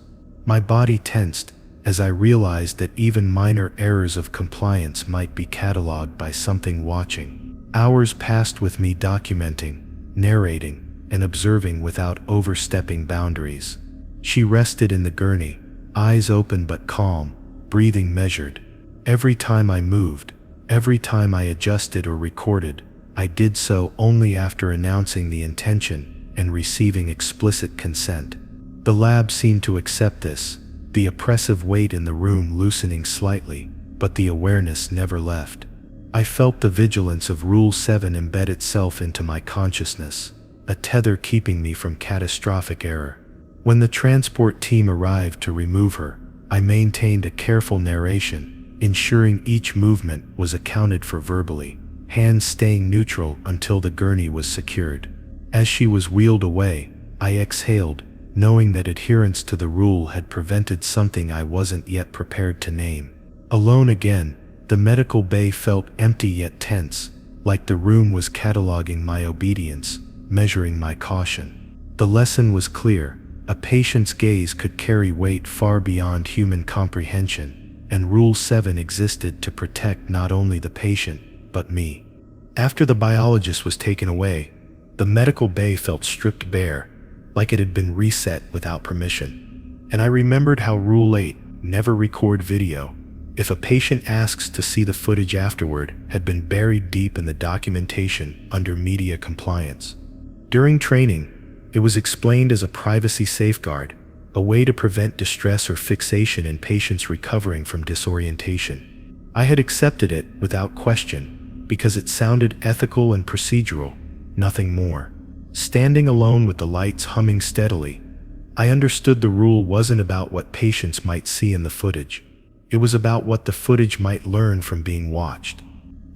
My body tensed as I realized that even minor errors of compliance might be cataloged by something watching. Hours passed with me documenting, narrating, and observing without overstepping boundaries. She rested in the gurney, eyes open but calm, breathing measured. Every time I moved, every time I adjusted or recorded, I did so only after announcing the intention and receiving explicit consent. The lab seemed to accept this, the oppressive weight in the room loosening slightly, but the awareness never left. I felt the vigilance of Rule 7 embed itself into my consciousness, a tether keeping me from catastrophic error. When the transport team arrived to remove her, I maintained a careful narration, ensuring each movement was accounted for verbally, hands staying neutral until the gurney was secured. As she was wheeled away, I exhaled, knowing that adherence to the rule had prevented something I wasn't yet prepared to name. Alone again, the medical bay felt empty yet tense, like the room was cataloging my obedience, measuring my caution. The lesson was clear: a patient's gaze could carry weight far beyond human comprehension, and Rule 7 existed to protect not only the patient, but me. After the biologist was taken away, the medical bay felt stripped bare, like it had been reset without permission. And I remembered how Rule 8, never record video, if a patient asks to see the footage afterward, had been buried deep in the documentation under media compliance. During training, it was explained as a privacy safeguard, a way to prevent distress or fixation in patients recovering from disorientation. I had accepted it without question, because it sounded ethical and procedural, nothing more. Standing alone with the lights humming steadily, I understood the rule wasn't about what patients might see in the footage. It was about what the footage might learn from being watched.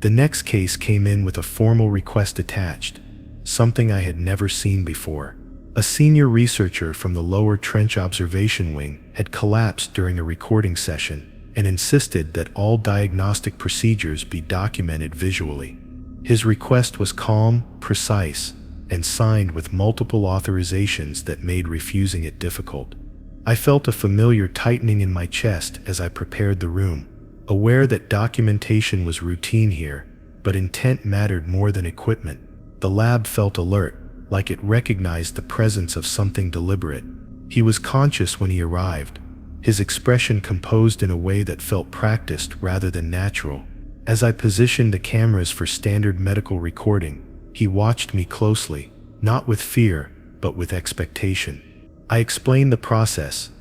The next case came in with a formal request attached, something I had never seen before. A senior researcher from the lower trench observation wing had collapsed during a recording session and insisted that all diagnostic procedures be documented visually. His request was calm, precise, and signed with multiple authorizations that made refusing it difficult. I felt a familiar tightening in my chest as I prepared the room, aware that documentation was routine here, but intent mattered more than equipment. The lab felt alert, like it recognized the presence of something deliberate. He was conscious when he arrived, his expression composed in a way that felt practiced rather than natural. As I positioned the cameras for standard medical recording, he watched me closely, not with fear, but with expectation. I explained the process,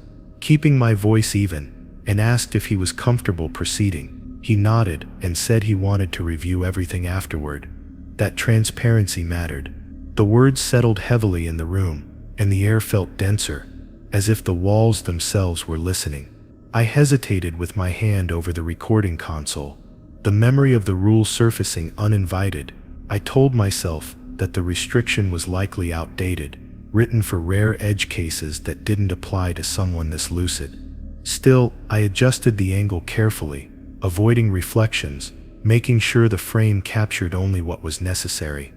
keeping my voice even, and asked if he was comfortable proceeding. He nodded and said he wanted to review everything afterward. That transparency mattered. The words settled heavily in the room, and the air felt denser, as if the walls themselves were listening. I hesitated with my hand over the recording console, the memory of the rule surfacing uninvited. I told myself that the restriction was likely outdated, written for rare edge cases that didn't apply to someone this lucid. Still, I adjusted the angle carefully, avoiding reflections, making sure the frame captured only what was necessary.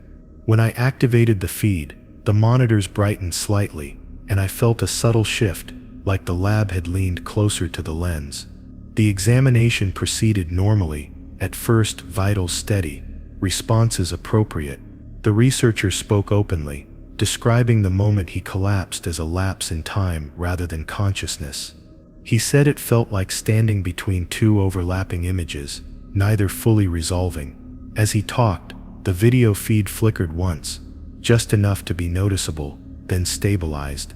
When I activated the feed, the monitors brightened slightly, and I felt a subtle shift, like the lab had leaned closer to the lens. The examination proceeded normally, at first vitals steady, responses appropriate. The researcher spoke openly, describing the moment he collapsed as a lapse in time rather than consciousness. He said it felt like standing between two overlapping images, neither fully resolving. As he talked, the video feed flickered once, just enough to be noticeable, then stabilized.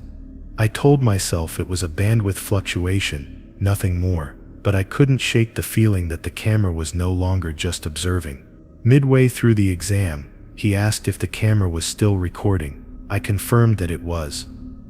I told myself it was a bandwidth fluctuation, nothing more, but I couldn't shake the feeling that the camera was no longer just observing. Midway through the exam, he asked if the camera was still recording. I confirmed that it was,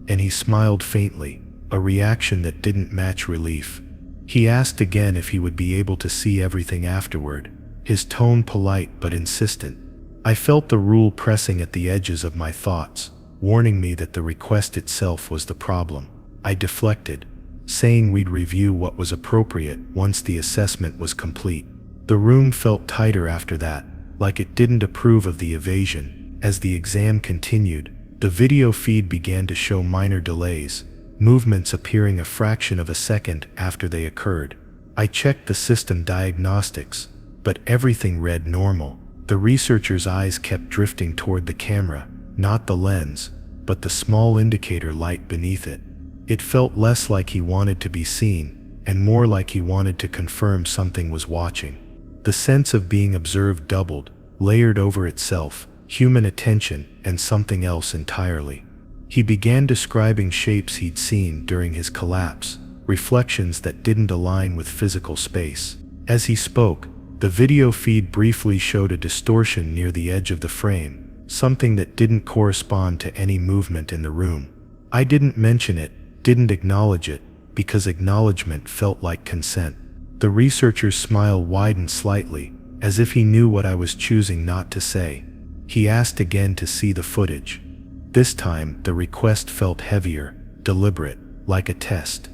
and he smiled faintly, a reaction that didn't match relief. He asked again if he would be able to see everything afterward, his tone polite but insistent. I felt the rule pressing at the edges of my thoughts, warning me that the request itself was the problem. I deflected, saying we'd review what was appropriate once the assessment was complete. The room felt tighter after that, like it didn't approve of the evasion. As the exam continued, the video feed began to show minor delays, movements appearing a fraction of a second after they occurred. I checked the system diagnostics, but everything read normal. The researcher's eyes kept drifting toward the camera, not the lens, but the small indicator light beneath it. It felt less like he wanted to be seen, and more like he wanted to confirm something was watching. The sense of being observed doubled, layered over itself, human attention, and something else entirely. He began describing shapes he'd seen during his collapse, reflections that didn't align with physical space. As he spoke, the video feed briefly showed a distortion near the edge of the frame, something that didn't correspond to any movement in the room. I didn't mention it, didn't acknowledge it, because acknowledgement felt like consent. The researcher's smile widened slightly, as if he knew what I was choosing not to say. He asked again to see the footage. This time, the request felt heavier, deliberate, like a test.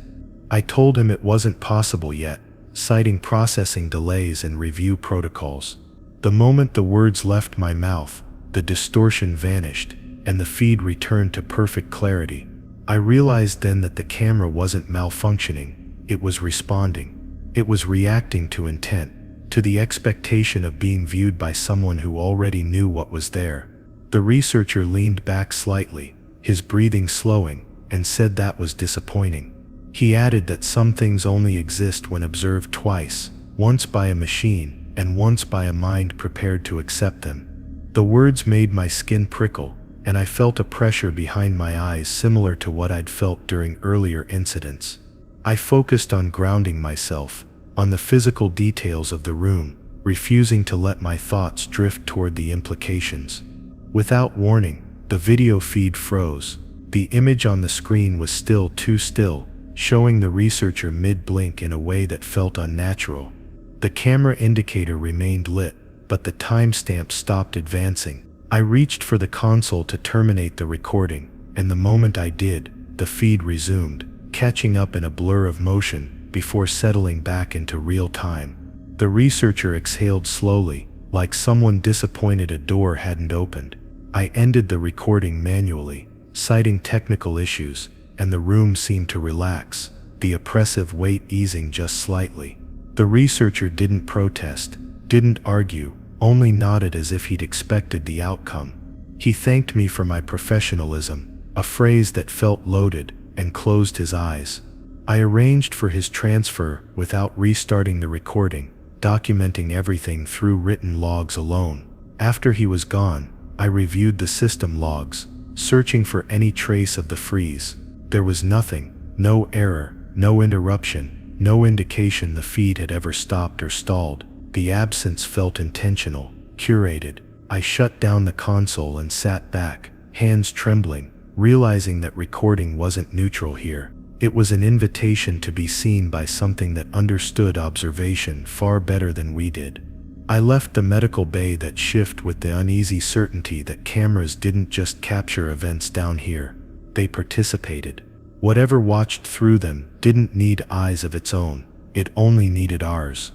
I told him it wasn't possible yet, citing processing delays and review protocols. The moment the words left my mouth, the distortion vanished, and the feed returned to perfect clarity. I realized then that the camera wasn't malfunctioning, it was responding. It was reacting to intent, to the expectation of being viewed by someone who already knew what was there. The researcher leaned back slightly, his breathing slowing, and said that was disappointing. He added that some things only exist when observed twice, once by a machine, and once by a mind prepared to accept them. The words made my skin prickle, and I felt a pressure behind my eyes similar to what I'd felt during earlier incidents. I focused on grounding myself, on the physical details of the room, refusing to let my thoughts drift toward the implications. Without warning, the video feed froze. The image on the screen was still too still, showing the researcher mid-blink in a way that felt unnatural. The camera indicator remained lit, but the timestamp stopped advancing. I reached for the console to terminate the recording, and the moment I did, the feed resumed, catching up in a blur of motion before settling back into real time. The researcher exhaled slowly, like someone disappointed a door hadn't opened. I ended the recording manually, citing technical issues, and the room seemed to relax, the oppressive weight easing just slightly. The researcher didn't protest, didn't argue, only nodded as if he'd expected the outcome. He thanked me for my professionalism, a phrase that felt loaded, and closed his eyes. I arranged for his transfer without restarting the recording, documenting everything through written logs alone. After he was gone, I reviewed the system logs, searching for any trace of the freeze. There was nothing, no error, no interruption, no indication the feed had ever stopped or stalled. The absence felt intentional, curated. I shut down the console and sat back, hands trembling, realizing that recording wasn't neutral here. It was an invitation to be seen by something that understood observation far better than we did. I left the medical bay that shift with the uneasy certainty that cameras didn't just capture events down here, they participated. Whatever watched through them didn't need eyes of its own, it only needed ours.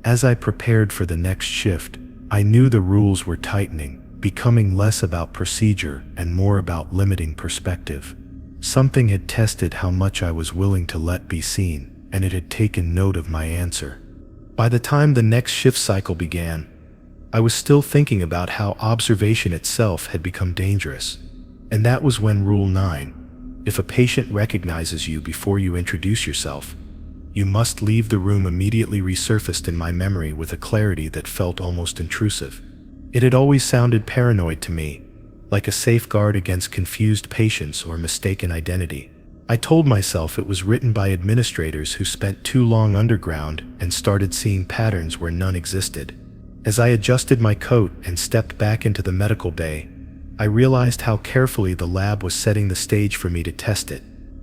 As I prepared for the next shift, I knew the rules were tightening, becoming less about procedure and more about limiting perspective. Something had tested how much I was willing to let be seen, and it had taken note of my answer. By the time the next shift cycle began, I was still thinking about how observation itself had become dangerous. And that was when Rule 9, if a patient recognizes you before you introduce yourself, you must leave the room, immediately resurfaced in my memory with a clarity that felt almost intrusive. It had always sounded paranoid to me, like a safeguard against confused patients or mistaken identity. I told myself it was written by administrators who spent too long underground and started seeing patterns where none existed. As I adjusted my coat and stepped back into the medical bay, I realized how carefully the lab was setting the stage for me to test it.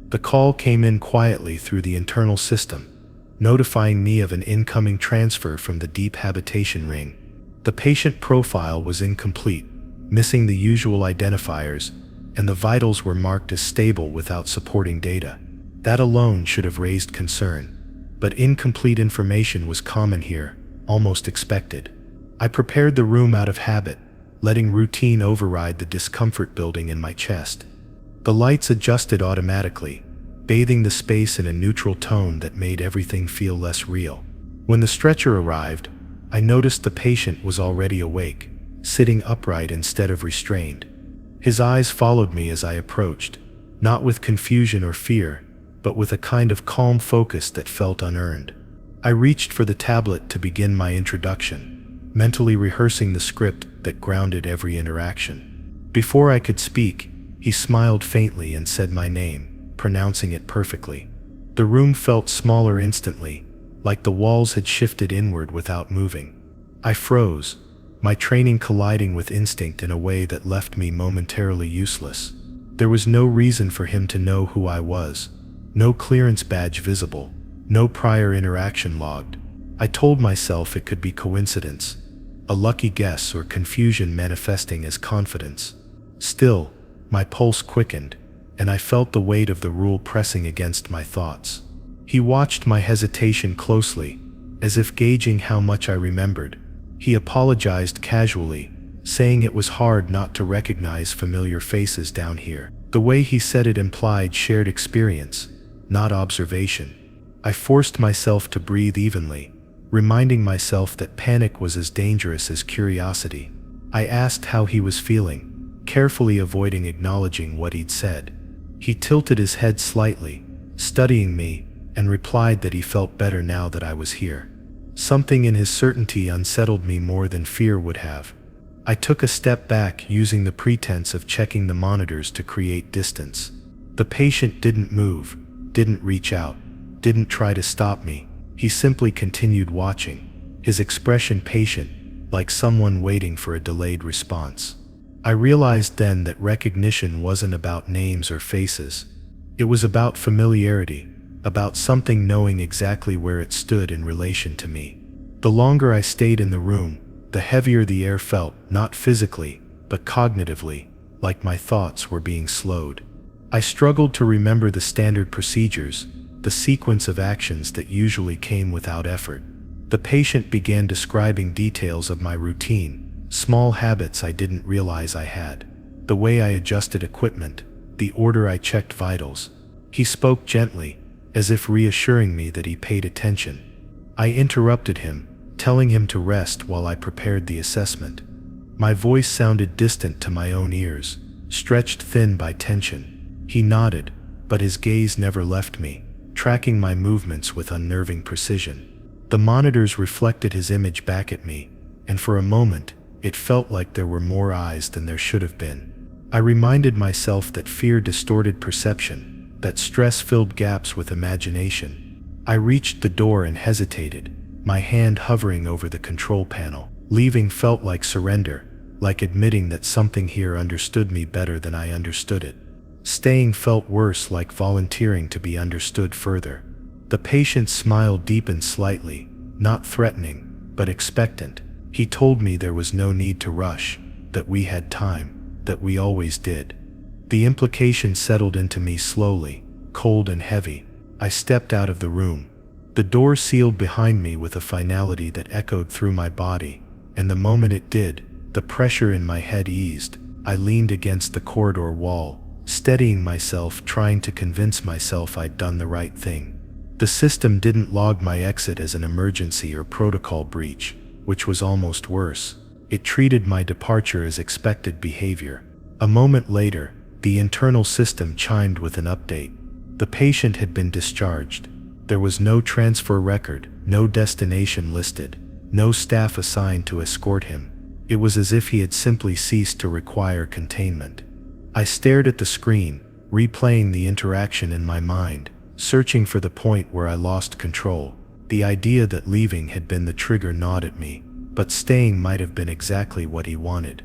The call came in quietly through the internal system, notifying me of an incoming transfer from the deep habitation ring. The patient profile was incomplete, missing the usual identifiers, and the vitals were marked as stable without supporting data. That alone should have raised concern, but incomplete information was common here, almost expected. I prepared the room out of habit, letting routine override the discomfort building in my chest. The lights adjusted automatically, bathing the space in a neutral tone that made everything feel less real. When the stretcher arrived, I noticed the patient was already awake, sitting upright instead of restrained. His eyes followed me as I approached, not with confusion or fear, but with a kind of calm focus that felt unearned. I reached for the tablet to begin my introduction, mentally rehearsing the script that grounded every interaction. Before I could speak, he smiled faintly and said my name, pronouncing it perfectly. The room felt smaller instantly, like the walls had shifted inward without moving. I froze, my training colliding with instinct in a way that left me momentarily useless. There was no reason for him to know who I was, no clearance badge visible, no prior interaction logged. I told myself it could be coincidence, a lucky guess, or confusion manifesting as confidence. Still, my pulse quickened, and I felt the weight of the rule pressing against my thoughts. He watched my hesitation closely, as if gauging how much I remembered. He apologized casually, saying it was hard not to recognize familiar faces down here. The way he said it implied shared experience, not observation. I forced myself to breathe evenly, reminding myself that panic was as dangerous as curiosity. I asked how he was feeling, carefully avoiding acknowledging what he'd said. He tilted his head slightly, studying me, and replied that he felt better now that I was here. Something in his certainty unsettled me more than fear would have. I took a step back, using the pretense of checking the monitors to create distance. The patient didn't move, didn't reach out, didn't try to stop me. He simply continued watching, his expression patient, like someone waiting for a delayed response. I realized then that recognition wasn't about names or faces. It was about familiarity, about something knowing exactly where it stood in relation to me. The longer I stayed in the room, the heavier the air felt, not physically, but cognitively, like my thoughts were being slowed. I struggled to remember the standard procedures, the sequence of actions that usually came without effort. The patient began describing details of my routine, small habits I didn't realize I had. the way I adjusted equipment, the order I checked vitals. He spoke gently, as if reassuring me that he paid attention. I interrupted him, telling him to rest while I prepared the assessment. My voice sounded distant to my own ears, stretched thin by tension. He nodded, but his gaze never left me, tracking my movements with unnerving precision. The monitors reflected his image back at me, and for a moment, it felt like there were more eyes than there should have been. I reminded myself that fear distorted perception, that stress filled gaps with imagination. I reached the door and hesitated, my hand hovering over the control panel. Leaving felt like surrender, like admitting that something here understood me better than I understood it. Staying felt worse, like volunteering to be understood further. The patient's smile deepened slightly, not threatening, but expectant. He told me there was no need to rush, that we had time, that we always did. The implication settled into me slowly, cold and heavy. I stepped out of the room. The door sealed behind me with a finality that echoed through my body, and the moment it did, the pressure in my head eased. I leaned against the corridor wall, steadying myself, trying to convince myself I'd done the right thing. The system didn't log my exit as an emergency or protocol breach, which was almost worse. It treated my departure as expected behavior. A moment later, the internal system chimed with an update. The patient had been discharged. There was no transfer record, no destination listed, no staff assigned to escort him. It was as if he had simply ceased to require containment. I stared at the screen, replaying the interaction in my mind, searching for the point where I lost control. The idea that leaving had been the trigger gnawed at me, but staying might have been exactly what he wanted.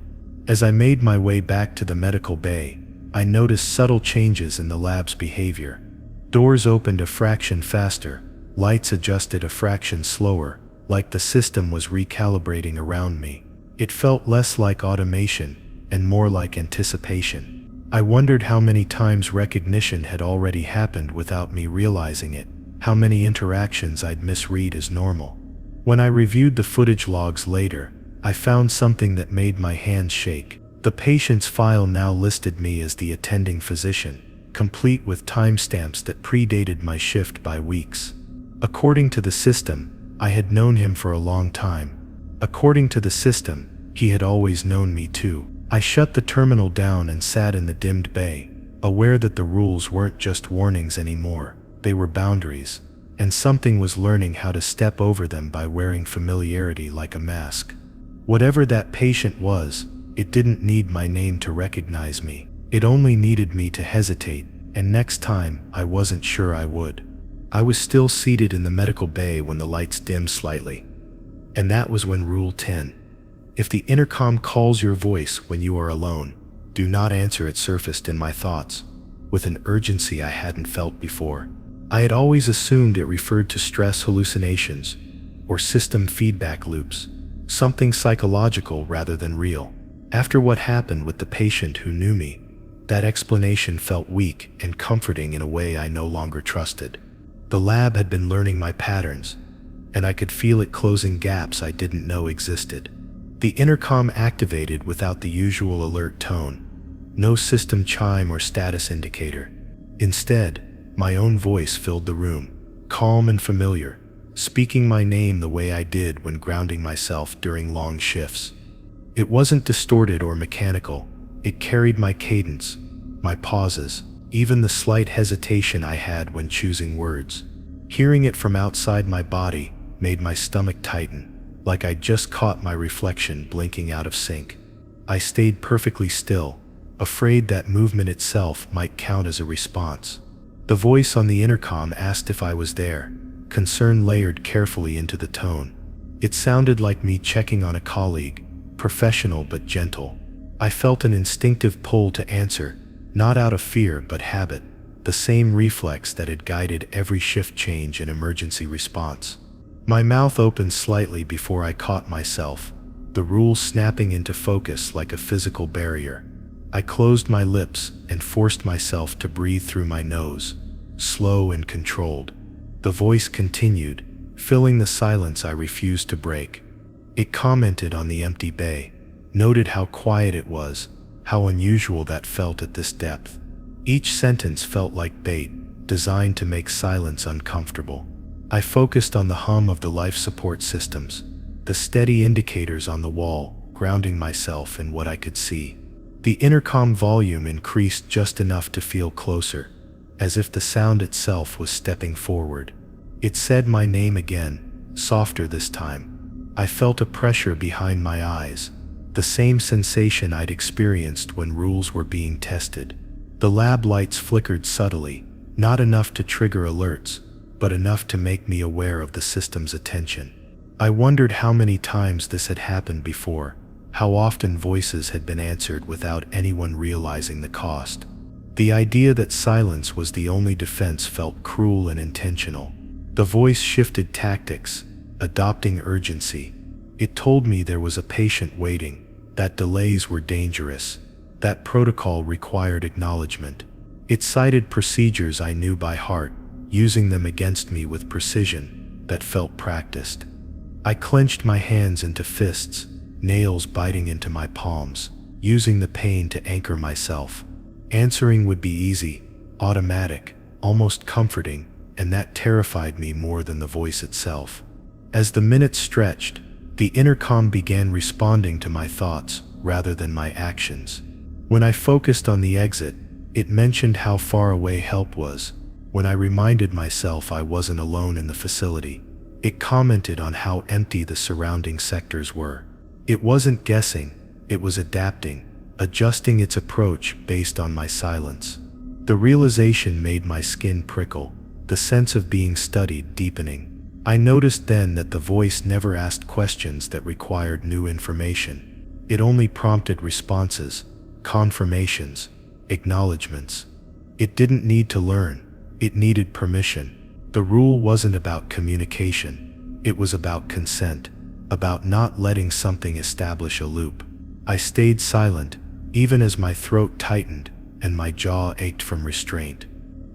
As I made my way back to the medical bay, I noticed subtle changes in the lab's behavior. Doors opened a fraction faster, lights adjusted a fraction slower, like the system was recalibrating around me. It felt less like automation and more like anticipation. I wondered how many times recognition had already happened without me realizing it, how many interactions I'd misread as normal. When I reviewed the footage logs later, I found something that made my hands shake. The patient's file now listed me as the attending physician, complete with timestamps that predated my shift by weeks. According to the system, I had known him for a long time. According to the system, he had always known me too. I shut the terminal down and sat in the dimmed bay, aware that the rules weren't just warnings anymore, they were boundaries, and something was learning how to step over them by wearing familiarity like a mask. Whatever that patient was, it didn't need my name to recognize me. It only needed me to hesitate, and next time, I wasn't sure I would. I was still seated in the medical bay when the lights dimmed slightly. And that was when Rule 10. If the intercom calls your voice when you are alone, do not answer it surfaced in my thoughts, with an urgency I hadn't felt before. I had always assumed it referred to stress hallucinations, or system feedback loops, something psychological rather than real. After what happened with the patient who knew me, that explanation felt weak and comforting in a way I no longer trusted. The lab had been learning my patterns, and I could feel it closing gaps I didn't know existed. The intercom activated without the usual alert tone, no system chime or status indicator. Instead, my own voice filled the room, calm and familiar, speaking my name the way I did when grounding myself during long shifts. It wasn't distorted or mechanical. It carried my cadence, my pauses, even the slight hesitation I had when choosing words. Hearing it from outside my body made my stomach tighten, like I'd just caught my reflection blinking out of sync. I stayed perfectly still, afraid that movement itself might count as a response. The voice on the intercom asked if I was there, concern layered carefully into the tone. It sounded like me checking on a colleague, professional but gentle. I felt an instinctive pull to answer, not out of fear but habit, the same reflex that had guided every shift change and emergency response. My mouth opened slightly before I caught myself, the rule snapping into focus like a physical barrier. I closed my lips and forced myself to breathe through my nose, slow and controlled. The voice continued, filling the silence I refused to break. It commented on the empty bay, noted how quiet it was, How unusual that felt at this depth. Each sentence felt like bait, designed to make silence uncomfortable. I focused on the hum of the life support systems, the steady indicators on the wall, grounding myself in what I could see. The intercom volume increased just enough to feel closer, as if the sound itself was stepping forward. It said my name again, softer this time. I felt a pressure behind my eyes, the same sensation I'd experienced when rules were being tested. The lab lights flickered subtly, not enough to trigger alerts, but enough to make me aware of the system's attention. I wondered how many times this had happened before, how often voices had been answered without anyone realizing the cost. The idea that silence was the only defense felt cruel and intentional. The voice shifted tactics, adopting urgency. It told me there was a patient waiting, that delays were dangerous, that protocol required acknowledgement. It cited procedures I knew by heart, using them against me with precision that felt practiced. I clenched my hands into fists, nails biting into my palms, using the pain to anchor myself. Answering would be easy, automatic, almost comforting, and that terrified me more than the voice itself. As the minutes stretched, the intercom began responding to my thoughts rather than my actions. When I focused on the exit, it mentioned how far away help was. When I reminded myself I wasn't alone in the facility, it commented on how empty the surrounding sectors were. It wasn't guessing, it was adapting, adjusting its approach based on my silence. The realization made my skin prickle, the sense of being studied deepening. I noticed then that the voice never asked questions that required new information. It only prompted responses, confirmations, acknowledgments. It didn't need to learn, it needed permission. The rule wasn't about communication, it was about consent, about not letting something establish a loop. I stayed silent, even as my throat tightened and my jaw ached from restraint.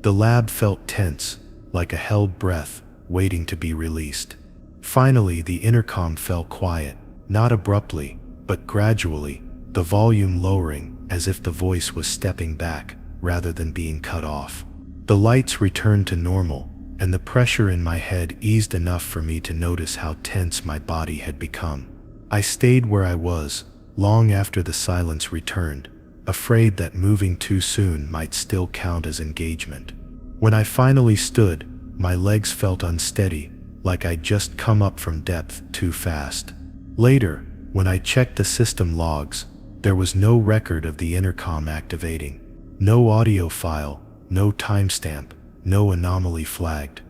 The lab felt tense, like a held breath, waiting to be released. Finally, the intercom fell quiet, not abruptly, but gradually, the volume lowering as if the voice was stepping back rather than being cut off. The lights returned to normal, and the pressure in my head eased enough for me to notice how tense my body had become. I stayed where I was, long after the silence returned, afraid that moving too soon might still count as engagement. When I finally stood, my legs felt unsteady, like I'd just come up from depth too fast. Later, when I checked the system logs, there was no record of the intercom activating. No audio file, no timestamp, no anomaly flagged.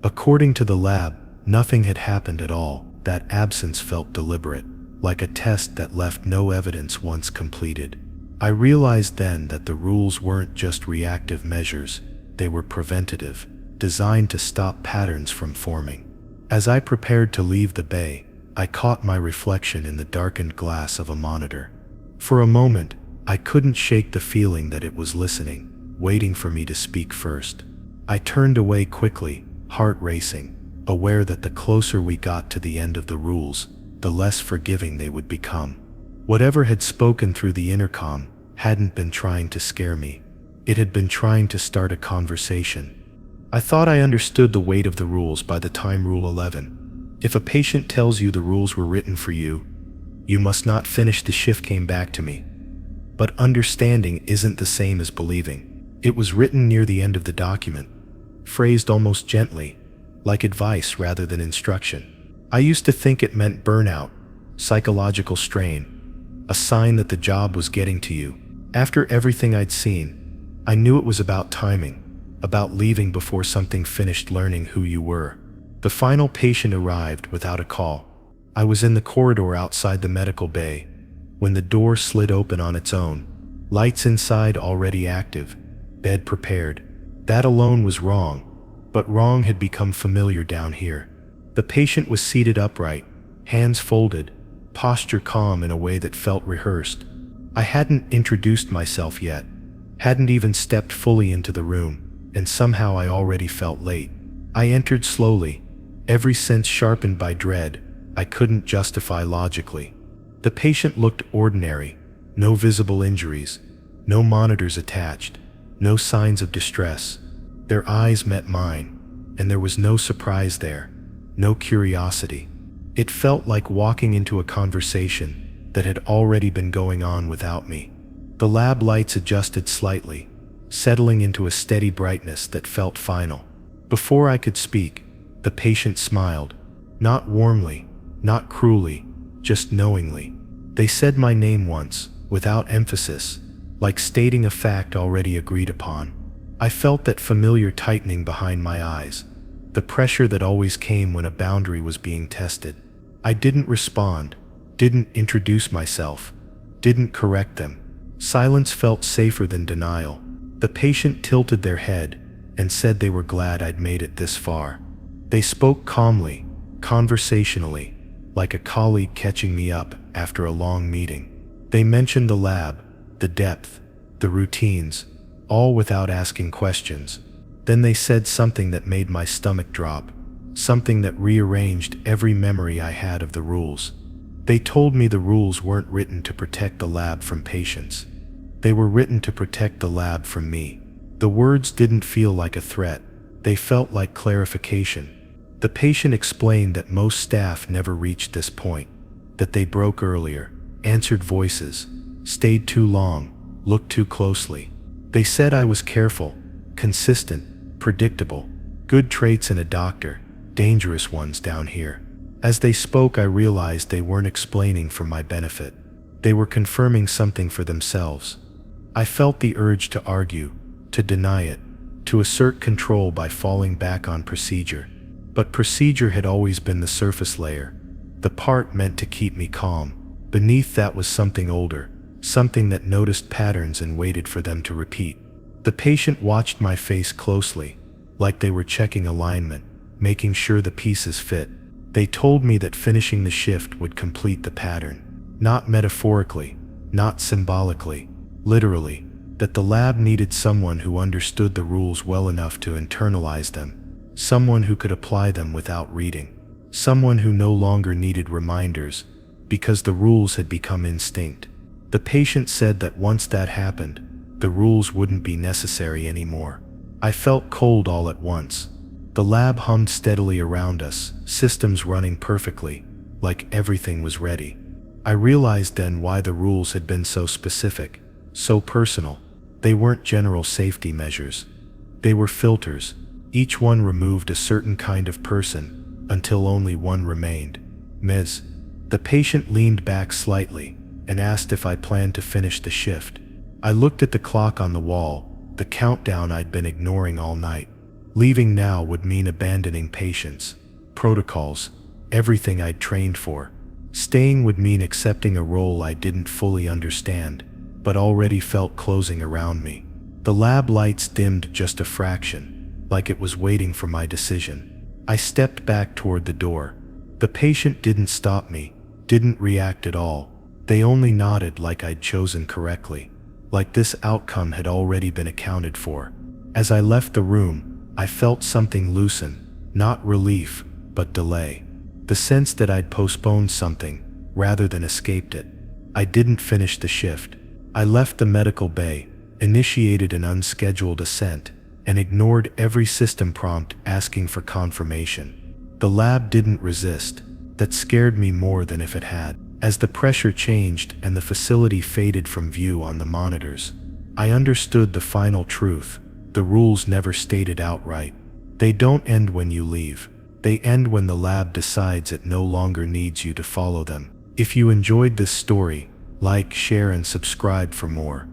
According to the lab, nothing had happened at all. That absence felt deliberate, like a test that left no evidence once completed. I realized then that the rules weren't just reactive measures, they were preventative, designed to stop patterns from forming. As I prepared to leave the bay, I caught my reflection in the darkened glass of a monitor. For a moment, I couldn't shake the feeling that it was listening, waiting for me to speak first. I turned away quickly, heart racing, aware that the closer we got to the end of the rules, the less forgiving they would become. Whatever had spoken through the intercom hadn't been trying to scare me. It had been trying to start a conversation. I thought I understood the weight of the rules by the time Rule 11. If a patient tells you the rules were written for you, you must not finish the shift came back to me. But understanding isn't the same as believing. It was written near the end of the document, phrased almost gently, like advice rather than instruction. I used to think it meant burnout, psychological strain, a sign that the job was getting to you. After everything I'd seen, I knew it was about timing, about leaving before something finished learning who you were. The final patient arrived without a call. I was in the corridor outside the medical bay, when the door slid open on its own, lights inside already active, bed prepared. That alone was wrong, but wrong had become familiar down here. The patient was seated upright, hands folded, posture calm in a way that felt rehearsed. I hadn't introduced myself yet, hadn't even stepped fully into the room, and somehow I already felt late. I entered slowly, every sense sharpened by dread I couldn't justify logically. The patient looked ordinary, No visible injuries, no monitors attached, no signs of distress. Their eyes met mine, and there was no surprise there, no curiosity. It felt like walking into a conversation that had already been going on without me. The lab lights adjusted slightly, settling into a steady brightness that felt final. Before I could speak, the patient smiled, not warmly, not cruelly, just knowingly. They said my name once, without emphasis, like stating a fact already agreed upon. I felt that familiar tightening behind my eyes, the pressure that always came when a boundary was being tested. I didn't respond, didn't introduce myself, didn't correct them. Silence felt safer than denial. The patient tilted their head and said they were glad I'd made it this far. They spoke calmly, conversationally, like a colleague catching me up after a long meeting. They mentioned the lab, the depth, the routines, all without asking questions. Then they said something that made my stomach drop, something that rearranged every memory I had of the rules. They told me the rules weren't written to protect the lab from patients. They were written to protect the lab from me. The words didn't feel like a threat. They felt like clarification. The patient explained that most staff never reached this point, that they broke earlier, answered voices, stayed too long, looked too closely. They said I was careful, consistent, predictable, good traits in a doctor, dangerous ones down here. As they spoke, I realized they weren't explaining for my benefit. They were confirming something for themselves. I felt the urge to argue, to deny it, to assert control by falling back on procedure. But procedure had always been the surface layer, the part meant to keep me calm. Beneath that was something older, something that noticed patterns and waited for them to repeat. The patient watched my face closely, like they were checking alignment, making sure the pieces fit. They told me that finishing the shift would complete the pattern. Not metaphorically, not symbolically, literally, that the lab needed someone who understood the rules well enough to internalize them, someone who could apply them without reading, someone who no longer needed reminders, because the rules had become instinct. The patient said that once that happened, the rules wouldn't be necessary anymore. I felt cold all at once. The lab hummed steadily around us, systems running perfectly, like everything was ready. I realized then why the rules had been so specific, so personal. They weren't general safety measures. They were filters. Each one removed a certain kind of person, until only one remained. Ms. The patient leaned back slightly and asked if I planned to finish the shift. I looked at the clock on the wall, the countdown I'd been ignoring all night. Leaving now would mean abandoning patients, protocols, everything I'd trained for. Staying would mean accepting a role I didn't fully understand, but already felt closing around me. The lab lights dimmed just a fraction, like it was waiting for my decision. I stepped back toward the door. The patient didn't stop me, didn't react at all. They only nodded like I'd chosen correctly, like this outcome had already been accounted for. As I left the room, I felt something loosen, not relief, but delay. The sense that I'd postponed something, rather than escaped it. I didn't finish the shift. I left the medical bay, initiated an unscheduled ascent, and ignored every system prompt asking for confirmation. The lab didn't resist. That scared me more than if it had. As the pressure changed and the facility faded from view on the monitors, I understood the final truth. The rules never stated outright. They don't end when you leave. They end when the lab decides it no longer needs you to follow them. If you enjoyed this story, like, share, and subscribe for more.